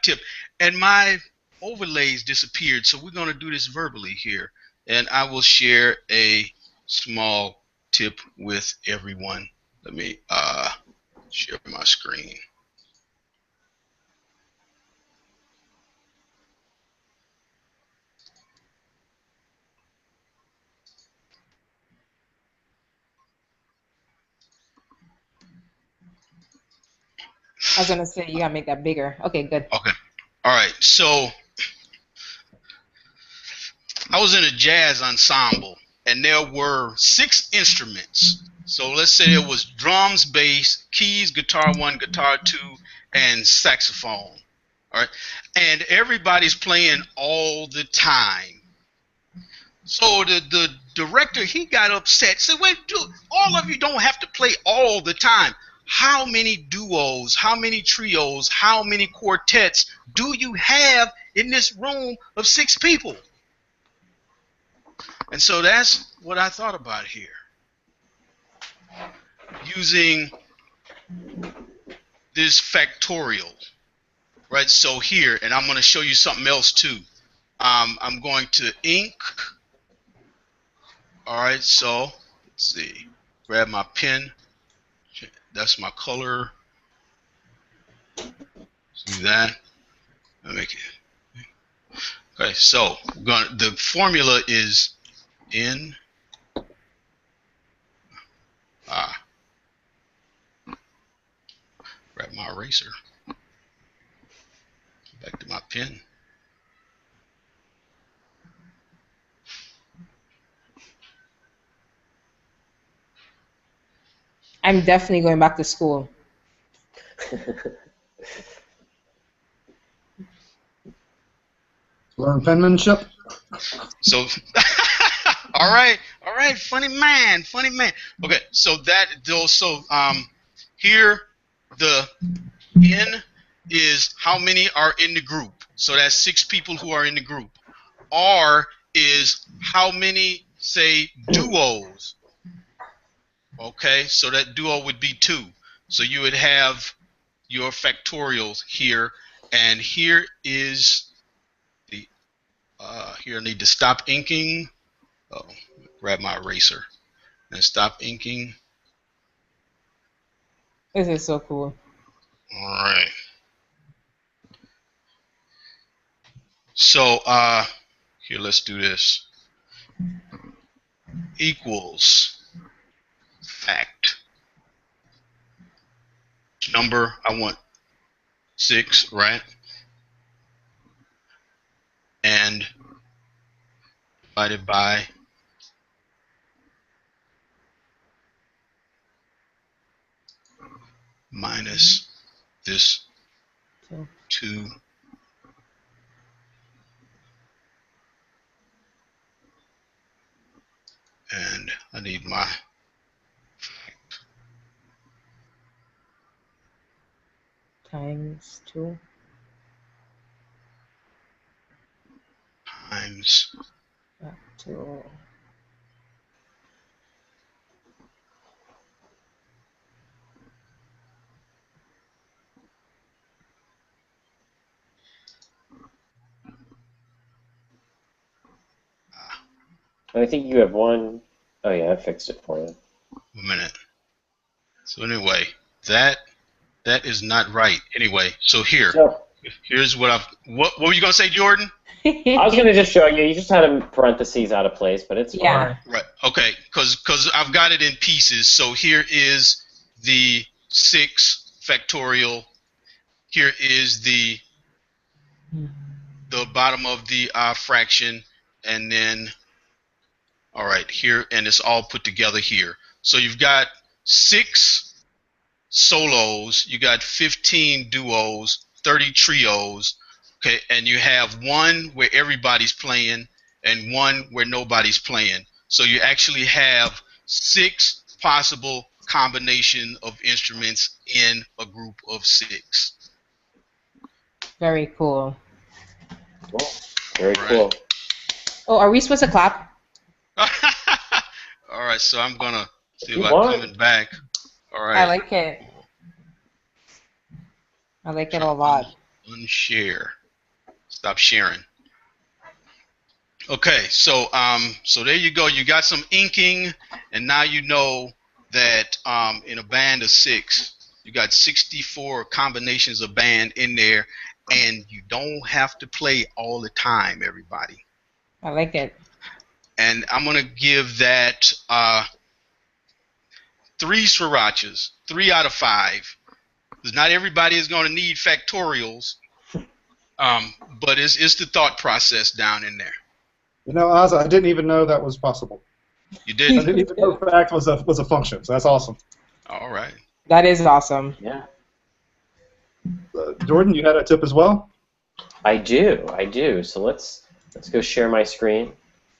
tip. And my overlays disappeared, so we're going to do this verbally here. And I will share a small tip with everyone. Let me share my screen. I was going to say, you got to make that bigger. Okay, good. Okay. All right. So I was in a jazz ensemble, and there were 6 instruments. So let's say it was drums, bass, keys, guitar 1, guitar 2, and saxophone. All right. And everybody's playing all the time. So the director, he got upset. Said, wait, dude, all of you don't have to play all the time. How many duos, how many trios, how many quartets do you have in this room of 6 people? And so that's what I thought about here. Using this factorial, right? So here, and I'm going to show you something else too. I'm going to ink All right, so let's see. Grab my pen. That's my color. Do that. I'll make it. Okay, so the formula is N. Grab my eraser. Back to my pen. I'm definitely going back to school. Learn penmanship. So, all right, funny man. Okay, so here the N is how many are in the group. So that's 6 people who are in the group. R is how many, say, duos. Okay, so that duo would be 2. So you would have your factorials here, and here is the here I need to stop inking. Oh, grab my eraser and stop inking. This is so cool. All right. So here, let's do this. Equals fact. Number, I want 6, right? And divided by minus this 2. And I need my times 2 times 2. I think you have one. Oh yeah, I fixed it for you. a minute. So anyway, that is not right. Anyway, so here's what were you gonna say, Jordan? I was gonna just show you. You just had a parentheses out of place, but it's fine. Right. Okay. Because I've got it in pieces. So here is the 6 factorial. Here is the bottom of the fraction, and then all right here, and it's all put together here. So you've got 6 solos, you got 15 duos, 30 trios, okay, and you have 1 where everybody's playing and 1 where nobody's playing. So you actually have 6 possible combination of instruments in a group of 6. Very cool. Cool. Very cool. Oh, are we supposed to clap? All right, so I'm gonna see about coming back. All right. I like it. I like it a lot. Unshare. Stop sharing. Okay, so so there you go. You got some inking, and now you know that in a band of 6, you got 64 combinations of band in there, and you don't have to play all the time, everybody. I like it. And I'm gonna give that 3 srirachas, 3 out of 5. Because not everybody is going to need factorials, but it's the thought process down in there. You know, Oz, I didn't even know that was possible. You didn't? I didn't even know fact was a function, so that's awesome. All right. That is awesome. Yeah. Jordan, you had a tip as well? I do. So let's go share my screen.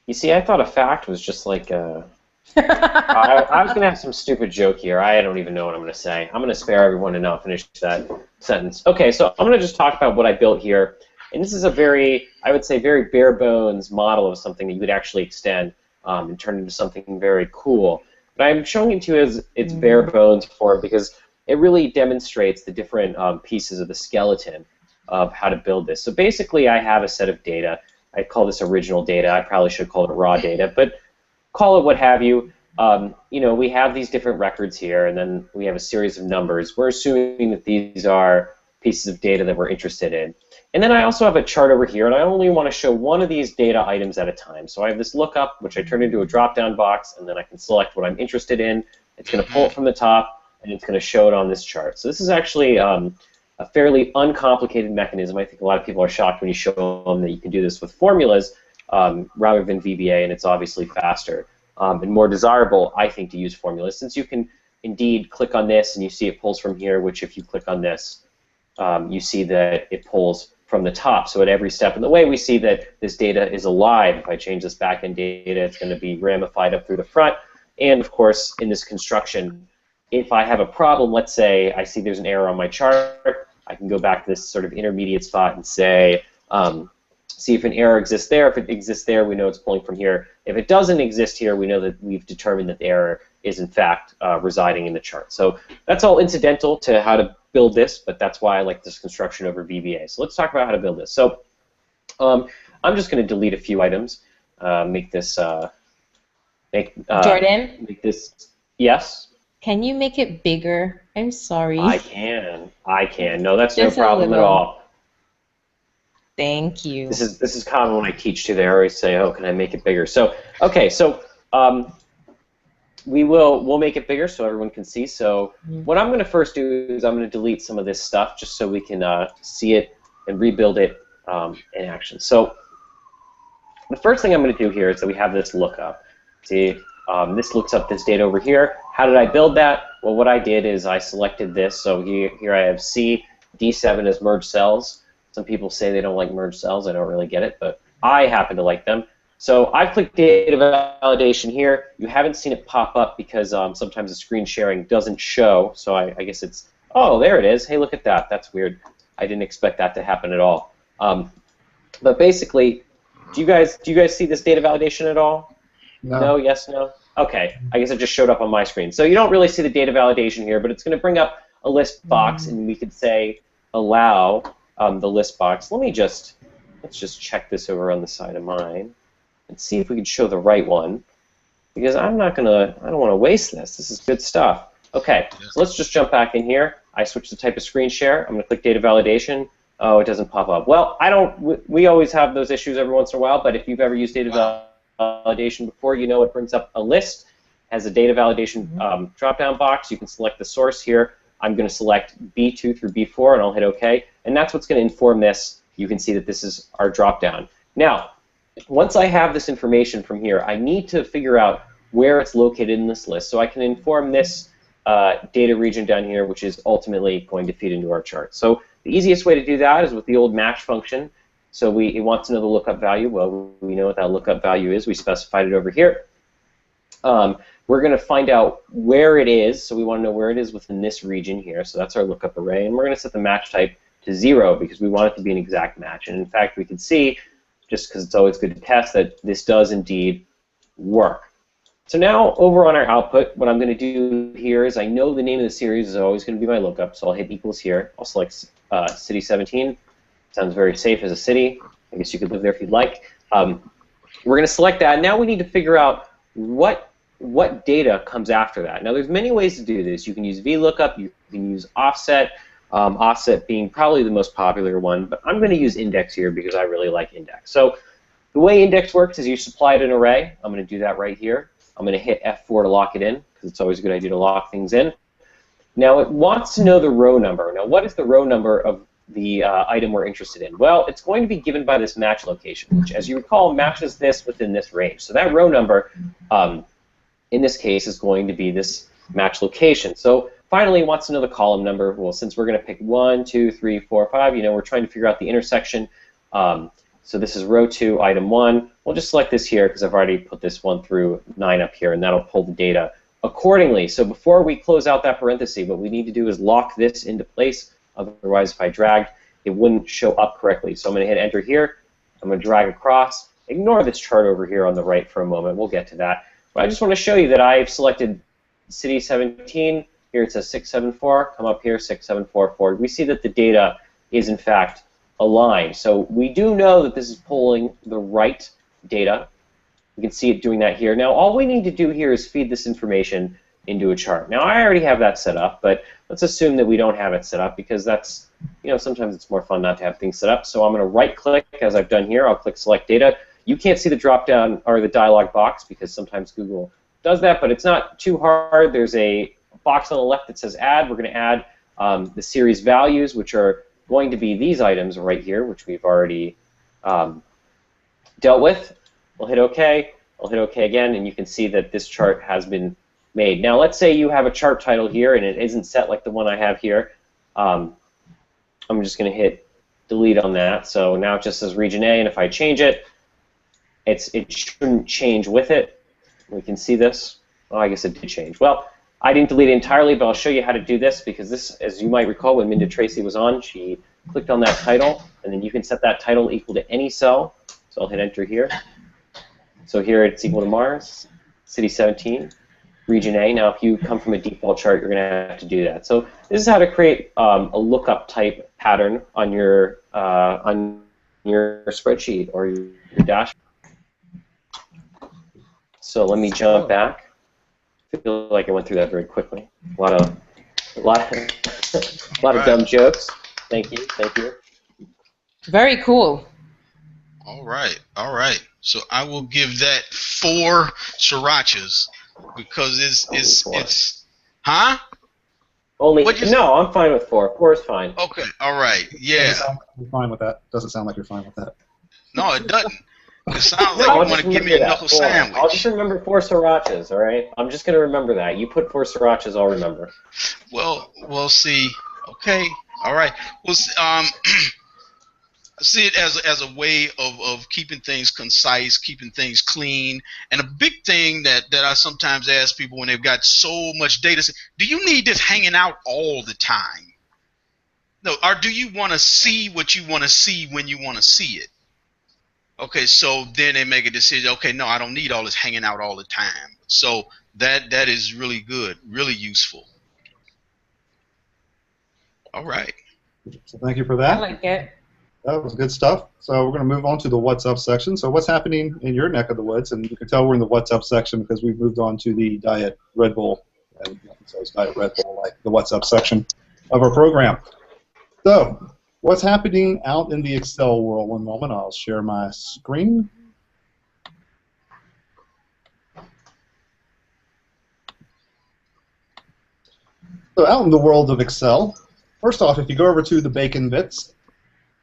You see, I thought a fact was just like a... I was going to have some stupid joke here. I don't even know what I'm going to say. I'm going to spare everyone and not finish that sentence. Okay, so I'm going to just talk about what I built here. And this is a very, I would say, very bare bones model of something that you could actually extend and turn into something very cool. But I'm showing it to you as its bare bones form because it really demonstrates the different pieces of the skeleton of how to build this. So basically, I have a set of data. I call this original data. I probably should call it raw data. But call it what have you. You know, we have these different records here, and then we have a series of numbers. We're assuming that these are pieces of data that we're interested in. And then I also have a chart over here, and I only want to show one of these data items at a time. So I have this lookup, which I turn into a drop-down box, and then I can select what I'm interested in. It's going to pull it from the top, and it's going to show it on this chart. So this is actually a fairly uncomplicated mechanism. I think a lot of people are shocked when you show them that you can do this with formulas rather than VBA, and it's obviously faster and more desirable, I think, to use formulas, since you can indeed click on this, and you see it pulls from here, which if you click on this, you see that it pulls from the top. So at every step in the way, we see that this data is alive. If I change this backend data, it's going to be ramified up through the front. And of course, in this construction, if I have a problem, let's say I see there's an error on my chart, I can go back to this sort of intermediate spot and say, see if an error exists there. If it exists there, we know it's pulling from here. If it doesn't exist here, we know that we've determined that the error is in fact residing in the chart. So that's all incidental to how to build this, but that's why I like this construction over VBA. So let's talk about how to build this. So I'm just going to delete a few items, make this, Jordan? make this, yes? Can you make it bigger? I'm sorry. I can. No, that's Just no problem at all. Thank you. This is common when I teach too. They always say, "Oh, can I make it bigger?" So, okay, so we'll make it bigger so everyone can see. So what I'm going to first do is I'm going to delete some of this stuff just so we can see it and rebuild it in action. So the first thing I'm going to do here is that we have this lookup. See, this looks up this data over here. How did I build that? Well, what I did is I selected this. So here I have C, D7 as merged cells. Some people say they don't like merged cells. I don't really get it, but I happen to like them. So I've clicked data validation here. You haven't seen it pop up because sometimes the screen sharing doesn't show. So I guess it's, oh, there it is. Hey, look at that. That's weird. I didn't expect that to happen at all. But basically, do you guys see this data validation at all? No. No? Yes? No? Okay. I guess it just showed up on my screen. So you don't really see the data validation here, but it's going to bring up a list box, and we could say allow the list box. Let's just check this over on the side of mine and see if we can show the right one, because I don't want to waste this. This is good stuff. Okay, so let's just jump back in here. I switch the type of screen share. I'm going to click data validation. Oh, it doesn't pop up. Well, we always have those issues every once in a while, but if you've ever used data validation before, you know it brings up a list, has a data validation drop-down box. You can select the source here. I'm going to select B2 through B4, and I'll hit OK. And that's what's going to inform this. You can see that this is our drop-down. Now, once I have this information from here, I need to figure out where it's located in this list, so I can inform this data region down here, which is ultimately going to feed into our chart. So the easiest way to do that is with the old match function. So it wants to know the lookup value. Well, we know what that lookup value is. We specified it over here. We're going to find out where it is, so we want to know where it is within this region here. So that's our lookup array, and we're going to set the match type to 0 because we want it to be an exact match. And in fact, we can see, just because it's always good to test, that this does indeed work. So now over on our output, what I'm going to do here is I know the name of the series is always going to be my lookup, so I'll hit equals here. I'll select city 17. Sounds very safe as a city. I guess you could live there if you'd like. We're going to select that. Now we need to figure out what data comes after that. Now there's many ways to do this. You can use VLOOKUP, you can use offset, offset being probably the most popular one, but I'm going to use index here because I really like index. So the way index works is you supply it an array. I'm going to do that right here. I'm going to hit F4 to lock it in because it's always a good idea to lock things in. Now it wants to know the row number. Now what is the row number of the item we're interested in? Well, it's going to be given by this match location, which, as you recall, matches this within this range. So that row number, in this case, is going to be this match location. So finally, it wants to know the column number. Well, since we're going to pick 1, 2, 3, 4, 5, we're trying to figure out the intersection. So this is row 2, item 1. We'll just select this here because I've already put this 1 through 9 up here, and that'll pull the data accordingly. So before we close out that parenthesis, what we need to do is lock this into place. Otherwise, if I dragged, it wouldn't show up correctly. So I'm going to hit Enter here. I'm going to drag across. Ignore this chart over here on the right for a moment. We'll get to that. But I just want to show you that I've selected City 17. Here it says 674. Come up here, 6744. We see that the data is, in fact, aligned. So we do know that this is pulling the right data. We can see it doing that here. Now, all we need to do here is feed this information into a chart. Now, I already have that set up, but let's assume that we don't have it set up because that's, sometimes it's more fun not to have things set up. So I'm going to right-click, as I've done here. I'll click Select Data. You can't see the drop-down or the dialog box because sometimes Google does that, but it's not too hard. There's a box on the left that says Add. We're going to add the series values, which are going to be these items right here, which we've already dealt with. We'll hit OK. I'll hit OK again, and you can see that this chart has been made. Now, let's say you have a chart title here, and it isn't set like the one I have here. I'm just going to hit delete on that. So now it just says Region A, and if I change it, it shouldn't change with it. We can see this. Oh, I guess it did change. Well, I didn't delete it entirely, but I'll show you how to do this because this, as you might recall, when Minda Tracy was on, she clicked on that title, and then you can set that title equal to any cell. So I'll hit Enter here. So here it's equal to Mars, City 17, Region A. Now, if you come from a default chart, you're going to have to do that. So this is how to create a lookup type pattern on your spreadsheet or your dashboard. So let me jump back. I feel like I went through that very quickly. A lot of dumb jokes. Thank you. Very cool. All right. So I will give that 4 srirachas because it's huh? Only no, I'm fine with 4. 4 is fine. Okay, all right, yeah. You're fine with that. Doesn't sound like you're fine with that. No, it doesn't. It sounds like you want to give me a knuckle sandwich. I'll just remember 4 srirachas, all right? I'm just going to remember that. You put 4 srirachas, I'll remember. Well, we'll see. Okay, all right. Well, see it as a way of keeping things concise, keeping things clean, and a big thing that I sometimes ask people when they've got so much data: do you need this hanging out all the time? No, or do you want to see what you want to see when you want to see it? Okay, so then they make a decision. Okay, no, I don't need all this hanging out all the time. So that is really good, really useful. All right. So thank you for that. I like it. That was good stuff. So we're going to move on to the What's Up section. So what's happening in your neck of the woods? And you can tell we're in the What's Up section because we've moved on to the Diet Red Bull. And so it's Diet Red Bull, like the What's Up section of our program. So what's happening out in the Excel world? One moment, I'll share my screen. So out in the world of Excel, first off, if you go over to the Bacon Bits,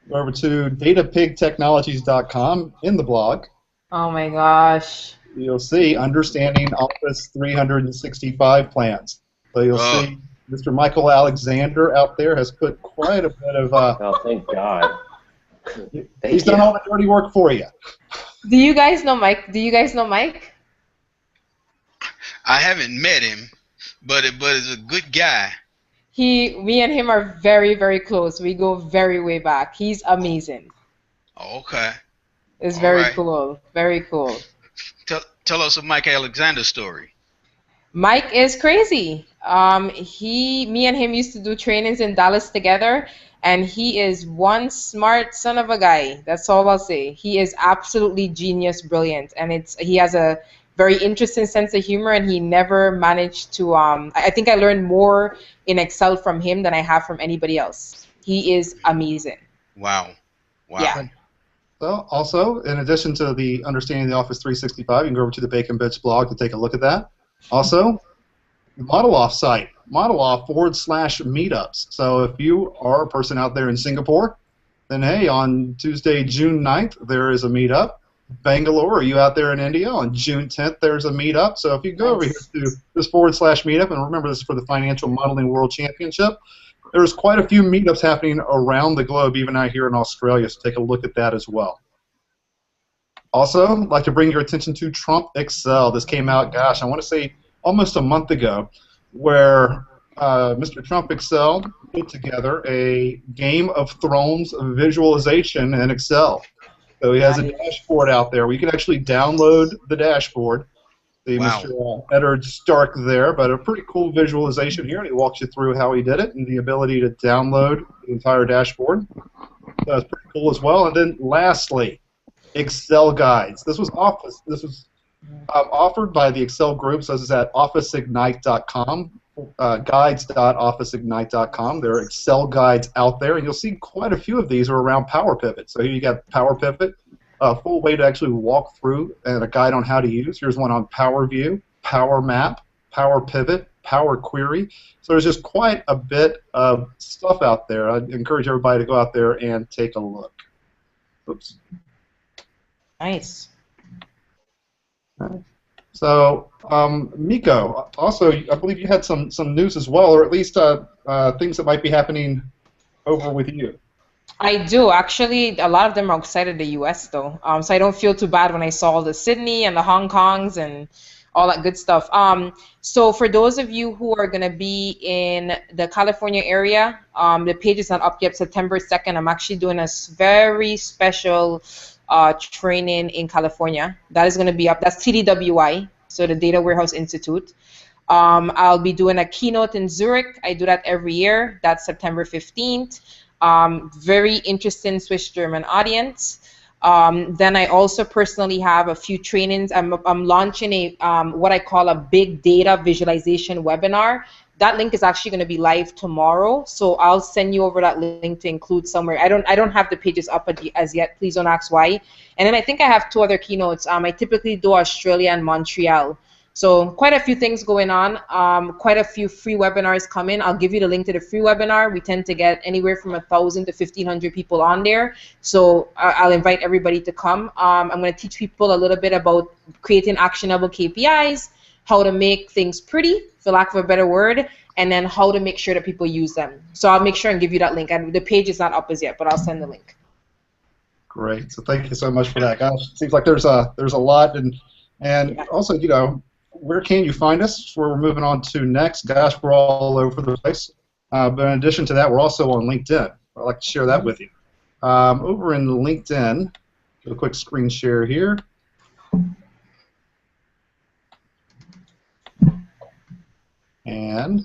go over to datapigtechnologies.com in the blog. Oh my gosh. You'll see Understanding Office 365 plans. So you'll see Mr. Michael Alexander out there has put quite a bit of... oh, thank God. He's done all the dirty work for you. Do you guys know Mike? Do you guys know Mike? I haven't met him, but he's a good guy. Me and him are very, very close. We go very way back. He's amazing. Okay. It's very cool. Very cool. Tell us a Mike Alexander story. Mike is crazy. Me and him used to do trainings in Dallas together, and he is one smart son of a guy. That's all I'll say. He is absolutely genius, brilliant, and he has a very interesting sense of humor, and he never managed to. I think I learned more in Excel from him than I have from anybody else. He is amazing. Wow. Yeah. So also, in addition to the Understanding the Office 365, you can go over to the Bacon Bits blog to take a look at that. Also, the Model Off site, modeloff/meetups. So if you are a person out there in Singapore, then hey, on Tuesday, June 9th, there is a meetup. Bangalore, are you out there in India? On June 10th, there's a meetup. So if you go over here to this /meetup, and remember this is for the Financial Modeling World Championship, there's quite a few meetups happening around the globe, even out here in Australia, so take a look at that as well. Also, I'd like to bring your attention to Trump Excel. This came out, gosh, I want to say almost a month ago, where Mr. Trump Excel put together a Game of Thrones visualization in Excel. So he has a dashboard out there where you can actually download the dashboard. See Mr. Eddard Stark there, but a pretty cool visualization here, and he walks you through how he did it and the ability to download the entire dashboard. So that's pretty cool as well. And then lastly, Excel guides. This was offered by the Excel group. So this is at officeignite.com. Guides.officeignite.com. There are Excel guides out there, and you'll see quite a few of these are around Power Pivot. So here you got Power Pivot, a full way to actually walk through and a guide on how to use. Here's one on Power View, Power Map, Power Pivot, Power Query. So there's just quite a bit of stuff out there. I encourage everybody to go out there and take a look. Oops. Nice. So, Mico, also, I believe you had some news as well, or at least things that might be happening over with you. I do. Actually, a lot of them are outside of the U.S., though. So I don't feel too bad when I saw the Sydney and the Hong Kongs and all that good stuff. So for those of you who are going to be in the California area, the page is not up yet. September 2nd, I'm actually doing a very special training in California. That is going to be up. That's TDWI, so the Data Warehouse Institute. I'll be doing a keynote in Zurich. I do that every year. That's September 15th. Very interesting Swiss-German audience. Then I also personally have a few trainings. I'm launching a what I call a big data visualization webinar. That link is actually going to be live tomorrow, so I'll send you over that link to include somewhere. I don't have the pages up as yet. Please don't ask why. And then I think I have 2 other keynotes. I typically do Australia and Montreal. So quite a few things going on. Quite a few free webinars coming. I'll give you the link to the free webinar. We tend to get anywhere from 1,000 to 1,500 people on there. So I'll invite everybody to come. I'm going to teach people a little bit about creating actionable KPIs, how to make things pretty, for lack of a better word, and then how to make sure that people use them. So I'll make sure and give you that link. And the page is not up as yet, but I'll send the link. Great. So thank you so much for that, gosh. It seems like there's a lot, and Yeah. also, where can you find us? That's where we're moving on to next. Gosh, we're all over the place. But in addition to that, we're also on LinkedIn. I'd like to share that with you. Over in LinkedIn, do a quick screen share here. And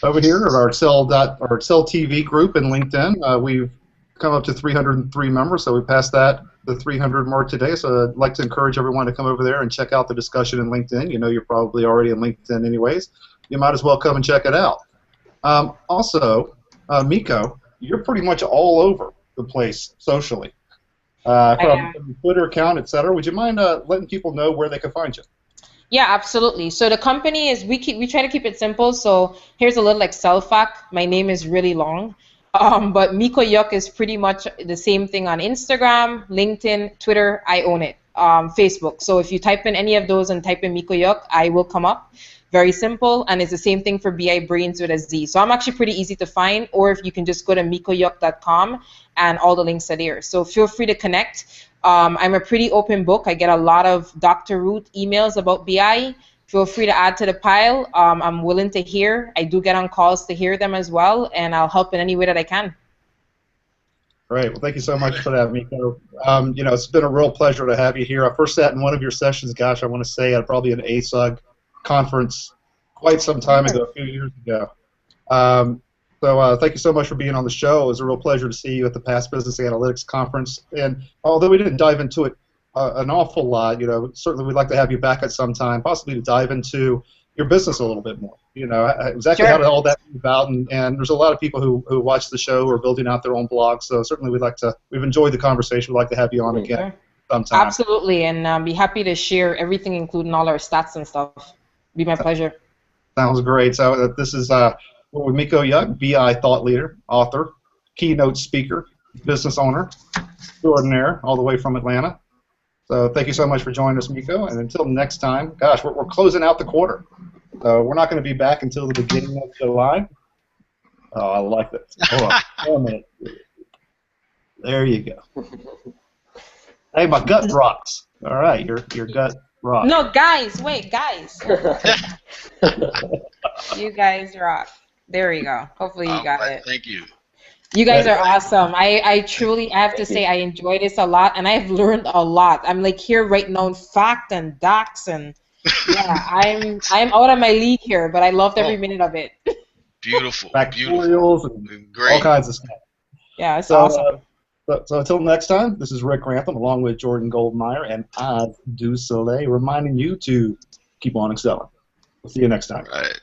over here at our Excel TV group in LinkedIn, we've come up to 303 members, so we passed the 300 mark today. So I'd like to encourage everyone to come over there and check out the discussion in LinkedIn. You're probably already in LinkedIn anyways. You might as well come and check it out. Also, Mico, you're pretty much all over the place socially. From Twitter account, etc. Would you mind letting people know where they can find you? Yeah, absolutely. So the company is, we try to keep it simple. So here's a little Excel fact. My name is really long. But Mico Yuk is pretty much the same thing on Instagram, LinkedIn, Twitter. I own it. Facebook. So if you type in any of those and type in Mico Yuk, I will come up. Very simple, and it's the same thing for BI Brains with a Z. So I'm actually pretty easy to find, or if you can just go to micoyuk.com and all the links are there. So feel free to connect. I'm a pretty open book. I get a lot of Dr. Root emails about BI. Feel free to add to the pile. I'm willing to hear. I do get on calls to hear them as well, and I'll help in any way that I can. Great. Well, thank you so much for that, Mico. It's been a real pleasure to have you here. I first sat in one of your sessions, gosh, I want to say probably an ASUG conference quite some time ago, a few years ago. So thank you so much for being on the show. It was a real pleasure to see you at the Past Business Analytics Conference. And although we didn't dive into it an awful lot, certainly we'd like to have you back at some time, possibly to dive into your business a little bit more. Exactly Sure. How did all that come about? And there's a lot of people who watch the show who are building out their own blogs. So certainly we've enjoyed the conversation. We'd like to have you on again sometime. Absolutely, and be happy to share everything, including all our stats and stuff. Be my pleasure. Sounds great. So this is we're with Mico Yuk, BI thought leader, author, keynote speaker, business owner, extraordinaire, all the way from Atlanta. So thank you so much for joining us, Mico. And until next time, gosh, we're closing out the quarter. So we're not going to be back until the beginning of July. Oh, I like this. Hold on. 1 minute. There you go. Hey, my gut rocks. All right, your gut rocks. No, guys, wait, guys. You guys rock. There we go. Hopefully you got it. Thank you. You guys are awesome. I truly have to say I enjoy this a lot, and I've learned a lot. I'm like here writing down fact and docs, and yeah, I'm out of my league here, but I loved every minute of it. Beautiful. Factorials and Great. all kinds of stuff. Yeah, it's So, awesome. So until next time, this is Rick Grantham along with Jordan Goldmeier and Ad du Soleil reminding you to keep on excelling. We'll see you next time. All right.